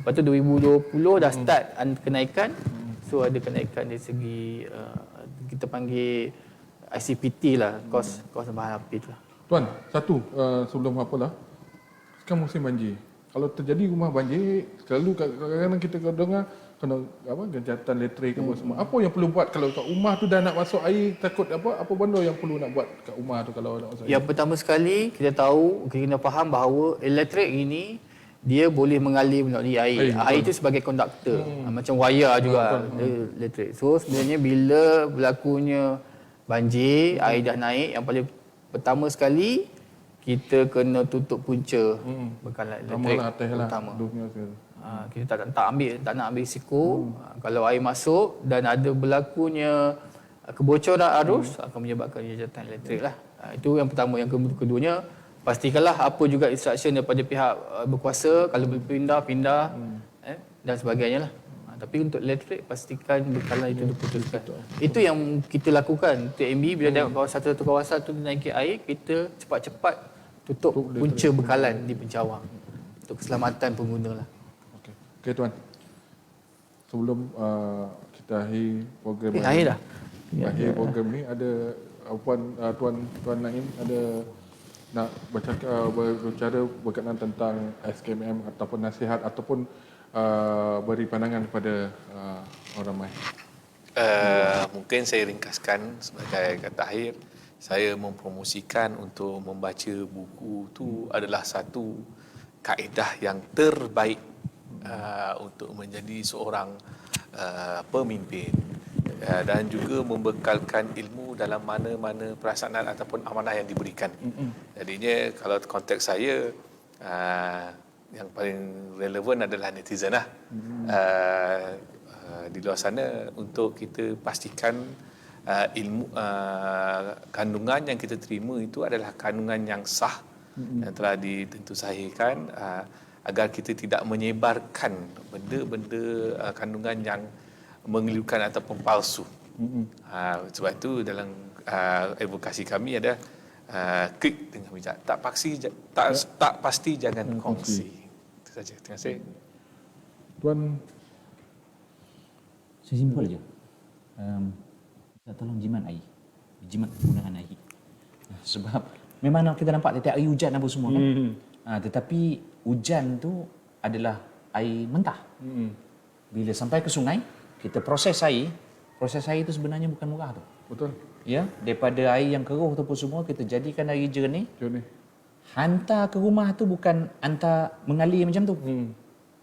Lepas tu 2020 dah start kenaikan. So ada kenaikan dari segi kita panggil ICPT lah, kos bahan api tu lah. Tuan, satu sebelum apalah, sekarang musim banjir. Kalau terjadi rumah banjir, selalu kadang-kadang kita dengar kena gencatan elektrik apa semua. Apa yang perlu buat kalau kat rumah tu dah nak masuk air, takut apa benda yang perlu nak buat kat rumah tu kalau nak masuk air? Yang pertama sekali kita tahu, kita kena faham bahawa elektrik ini dia boleh mengalir melalui air. Air itu sebagai konduktor, macam wayar juga elektrik. So sebenarnya bila berlakunya banjir, air dah naik, yang paling pertama sekali kita kena tutup punca bekalan elektrik utama. Kita tak nak ambil risiko. Kalau air masuk dan ada berlakunya kebocoran arus akan menyebabkan jambatan elektrik lah. Itu yang pertama. Yang keduanya, pastikanlah apa juga instruction daripada pihak berkuasa, kalau berpindah dan sebagainya lah. Tapi untuk elektrik, pastikan bekalan itu diputuskan. Itu yang kita lakukan. TMB bila tengok satu kawasan tu naiki air, kita cepat-cepat tutup punca bekalan di pencawang untuk keselamatan pengguna lah. Okey tuan. Sebelum kita akhir program akhir dah. Akhir program ni ada tuan Naim ada nak berbicara berkenaan tentang SKMM ataupun nasihat ataupun beri pandangan kepada orang ramai. Mungkin saya ringkaskan sebagai kata akhir. saya mempromosikan untuk membaca buku tu adalah satu kaedah yang terbaik untuk menjadi seorang pemimpin dan juga membekalkan ilmu dalam mana-mana perasaan ataupun amanah yang diberikan. Jadinya kalau konteks saya yang paling relevan adalah netizen lah. Di luar sana untuk kita pastikan ilmu kandungan yang kita terima itu adalah kandungan yang sah yang telah ditentusahikan agar kita tidak menyebarkan benda-benda kandungan yang mengelirukan ataupun palsu. Sebab itu dalam advokasi kami ada klik dengan bijak, tak pasti jangan kongsi. Itu saja. Terima kasih. Tuan, Saya simpel je. Kita tolong jimat air. Jimat penggunaan air. Sebab memang kita nampak tiap hari hujan apa semua kan. Tetapi hujan tu adalah air mentah. Bila sampai ke sungai, kita proses air itu sebenarnya bukan murah tu. betul. Ya, daripada air yang keruh tu pun semua kita jadikan air jernih. Jernih. Hantar ke rumah tu bukan hantar mengalir macam tu.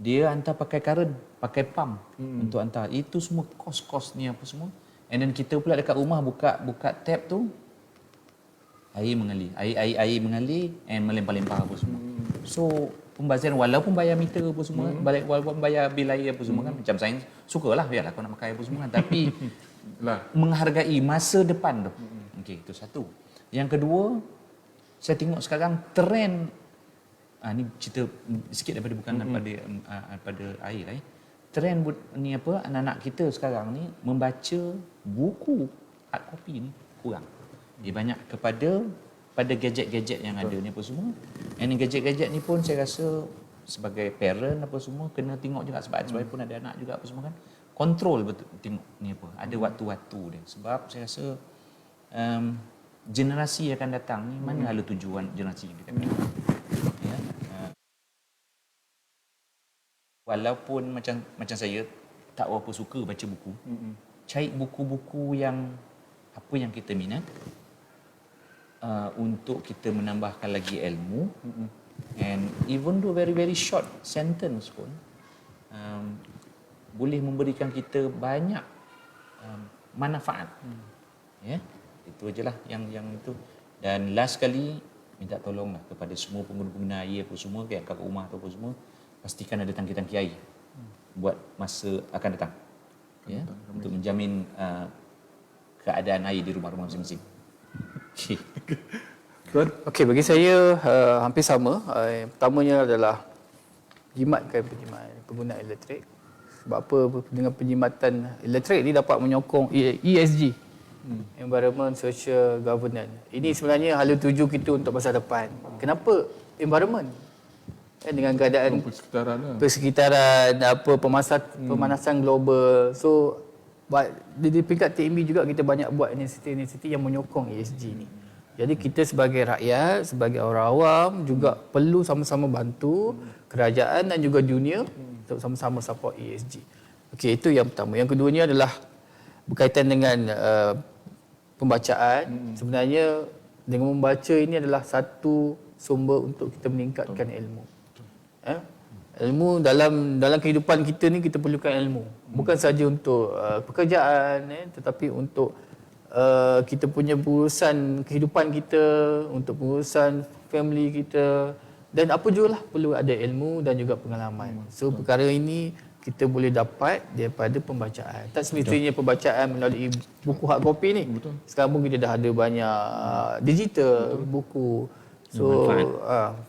Dia hantar pakai current, pakai pump untuk hantar. Itu semua kos-kos ni apa semua. And then kita pula dekat rumah buka tap tu, air mengalir. Air mengalir and melempar-lempar apa semua. So, pembaziran walaupun bayar meter apa semua, walaupun bayar bil air apa semua kan, macam saya sukalah biarlah kau nak pakai apa semua kan, tapi menghargai masa depan tu. Okey, itu satu. Yang kedua, saya tengok sekarang trend ni cerita sikit daripada bukan daripada air lah. Trend ni apa, anak-anak kita sekarang ni membaca buku hard copy ni kurang. Dia banyak pada gadget-gadget yang ada ni apa semua. And gadget-gadget ni pun saya rasa sebagai parent apa semua kena tengok juga sebab pun ada anak juga apa semua kan. Kontrol betul tengok ni apa. Ada waktu-waktu dia. Sebab saya rasa generasi yang akan datang ni mana hala tujuan generasi yang kita akan datang. Ya. Walaupun macam saya tak berapa suka baca buku. Cari buku-buku yang apa yang kita minat. Untuk kita menambahkan lagi ilmu. And even though very very short sentence pun boleh memberikan kita banyak manfaat. Ya, itu ajalah yang itu. Dan last kali minta tolonglah kepada semua pengguna-pengguna air apa semua kat rumah atau apa semua, pastikan ada tangki-tangki air buat masa akan datang. Ya, untuk menjamin keadaan air di rumah-rumah masing-masing. Okey. Okey, bagi saya hampir sama. Yang pertamanya adalah jimatkan penggunaan elektrik. Sebab apa? Dengan penjimatan elektrik ini dapat menyokong ESG, Environment Social Governance. Ini sebenarnya hala tuju kita untuk masa depan. Kenapa environment? Dengan keadaan persekitaran, pemanasan global. So di peringkat TMB juga kita banyak buat inisiatif-inisiatif yang menyokong ESG ni. Jadi kita sebagai rakyat, sebagai orang awam juga perlu sama-sama bantu kerajaan dan juga dunia untuk sama-sama support ESG. Okey, itu yang pertama. Yang keduanya adalah berkaitan dengan pembacaan. Sebenarnya dengan membaca ini adalah satu sumber untuk kita meningkatkan ilmu. Ilmu dalam kehidupan kita ni kita perlukan ilmu. Bukan saja untuk pekerjaan, tetapi untuk kita punya urusan kehidupan kita, untuk urusan family kita, dan apa juga lah perlu ada ilmu dan juga pengalaman. So perkara ini kita boleh dapat daripada pembacaan. Tak semestinya pembacaan melalui buku hard copy ni. Sekarang pun kita dah ada banyak digital buku. So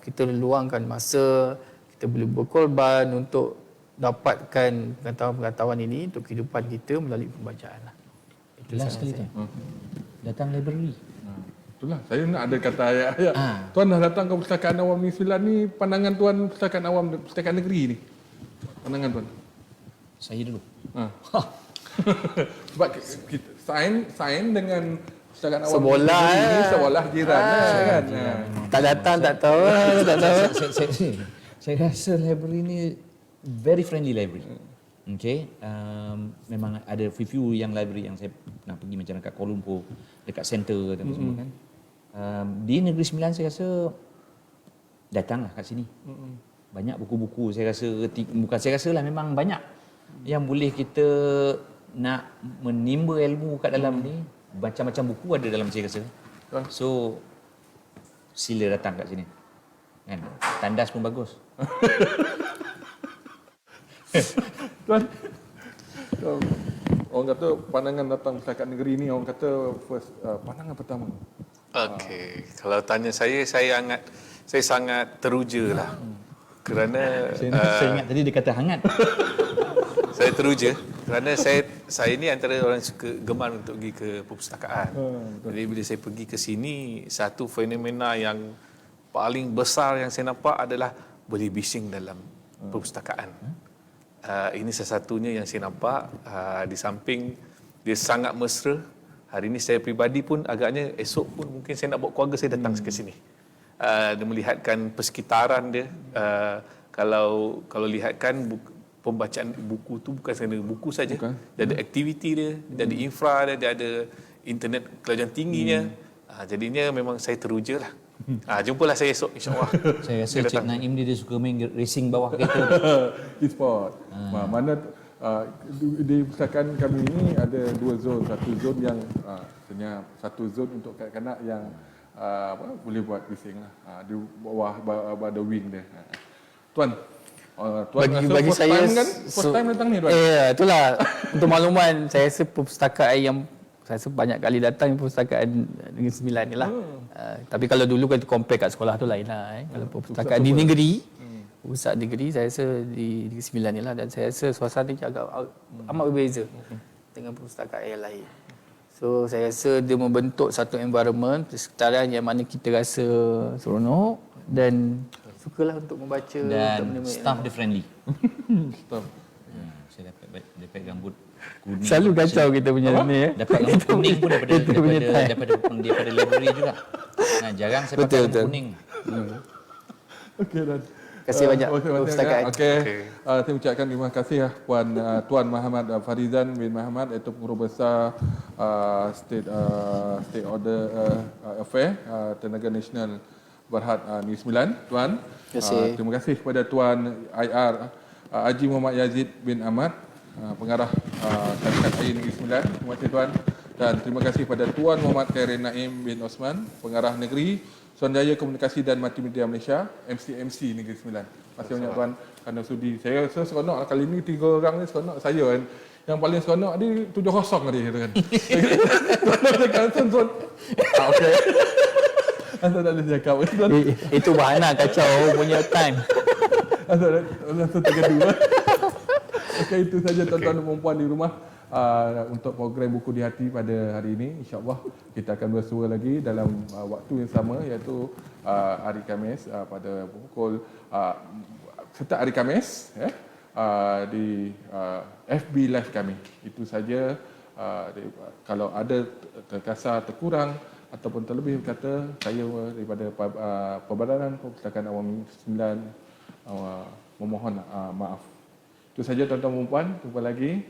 kita luangkan masa, kita boleh berkorban untuk dapatkan pengetahuan ini untuk kehidupan kita melalui pembacaan lah. Last kali tu. Datang library. Itulah, saya nak ada kata ayat-ayat. Tuan dah datang ke Perpustakaan Awam Negeri Sembilan ni, pandangan tuan Perpustakaan Awam Perpustakaan Negeri ni. Pandangan tuan. Saya dulu. Sebab kita sign dengan Perpustakaan Awam Sebelah, Negeri ni seolah jiran kan. Tak datang tak tahu, tak tahu. Saya rasa library ni very friendly library. Okay, memang ada few yang library yang saya nak pergi macam dekat Kuala Lumpur, dekat center dan semua kan. Di Negeri Sembilan saya rasa datanglah kat sini. Banyak buku-buku saya rasa, bukan saya rasa lah, memang banyak yang boleh kita nak menimba ilmu kat dalam ni. Macam-macam buku ada dalam saya rasa. So sila datang kat sini. Kan? Tandas pun bagus. Tuan, orang kata pandangan datang Pustakaan Negeri ni, orang kata first pandangan pertama. Okey, kalau tanya saya sangat teruja lah. Kerana Saya ingat tadi dia kata hangat. saya teruja kerana saya ni antara orang yang suka gemar untuk pergi ke perpustakaan. Jadi bila saya pergi ke sini, satu fenomena yang paling besar yang saya nampak adalah boleh bising dalam perpustakaan. Ini salah satunya yang saya nampak. Di samping dia sangat mesra. Hari ini saya peribadi pun agaknya esok pun mungkin saya nak bawa keluarga saya datang ke sini. Dia melihatkan persekitaran dia. Kalau lihatkan pembacaan buku tu bukan sekadar buku saja. Dia ada aktiviti dia ada infra dia ada internet kelajuan tingginya. Jadinya memang saya teruja lah. Jumpalah saya esok insya-Allah. Saya rasa Cik Naim dia suka main racing bawah kereta. E-sport. Mana di perpustakaan kami ini ada dua zon. Satu zon yang sebenarnya satu zon untuk kanak-kanak yang boleh buat bising lah. Di bawah ada wing dia. Tuan, bagi first saya time kan? First time datang ni, Tuan? Itulah untuk makluman, saya rasa perpustakaan yang saya rasa banyak kali datang perpustakaan Negeri Sembilan ni lah. Tapi kalau dulu kan compare kat sekolah tu lain lah. Kalau perpustakaan di negeri, pusat negeri, saya rasa di Negeri Sembilan ni lah. Dan saya rasa suasana dia agak amat berbeza dengan perpustakaan yang lain. So saya rasa dia membentuk satu environment, persekitaran yang mana kita rasa seronok dan sukalah untuk membaca Dan staff dia friendly. Saya dapat gambut kuning. Selalu kacau kita punya ni. Dapat gambut kuning pun daripada library juga. Jarang saya pakai gambut kuning. Okey, Tuan. Terima kasih banyak perpustakaan. Okey. Saya ucapkan terima kasih Tuan Muhammad Farizan bin Muhammad, iaitu Pengurus Besar State Order Affair Tenaga Nasional Berhad Negeri Sembilan. Tuan, terima kasih kepada Tuan IR Haji Muhammad Yazid bin Ahmad, Pengarah Syarikat Air Negeri Sembilan. Terima kasih Tuan. Dan terima kasih kepada Tuan Muhammad Khairin Naim bin Osman, Pengarah Negeri Suruhanjaya Komunikasi dan Multimedia Malaysia, MC Negeri Sembilan. Terima kasih banyak Tuan kerana sudi. Saya rasa seronok kali ni 3 orang ni seronok. Saya kan yang paling seronok ni 7-0 tadi kan. Tuan. Okey. Anda tak boleh cakap. Itu bahana kacau punya time. Langsung tergaduh. Okey, itu saja tuan-tuan dan puan-puan di rumah untuk program Buku di Hati pada hari ini. InsyaAllah kita akan bersua lagi dalam waktu yang sama, iaitu hari Khamis pada pukul setiap hari Khamis di FB Live kami. Itu saja. Kalau ada terkasar, terkurang ataupun terlebih kata, saya daripada Perbadanan Perpustakaan Awam 9 memohon maaf. Itu saja tuan-tuan dan puan. Jumpa lagi.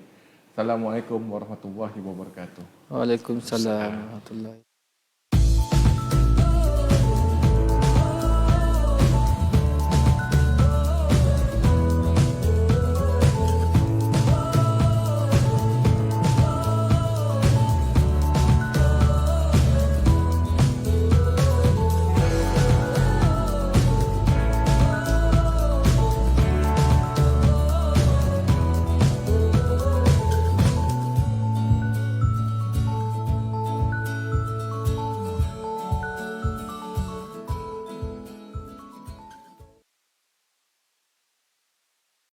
Assalamualaikum warahmatullahi wabarakatuh. Waalaikumsalam warahmatullahi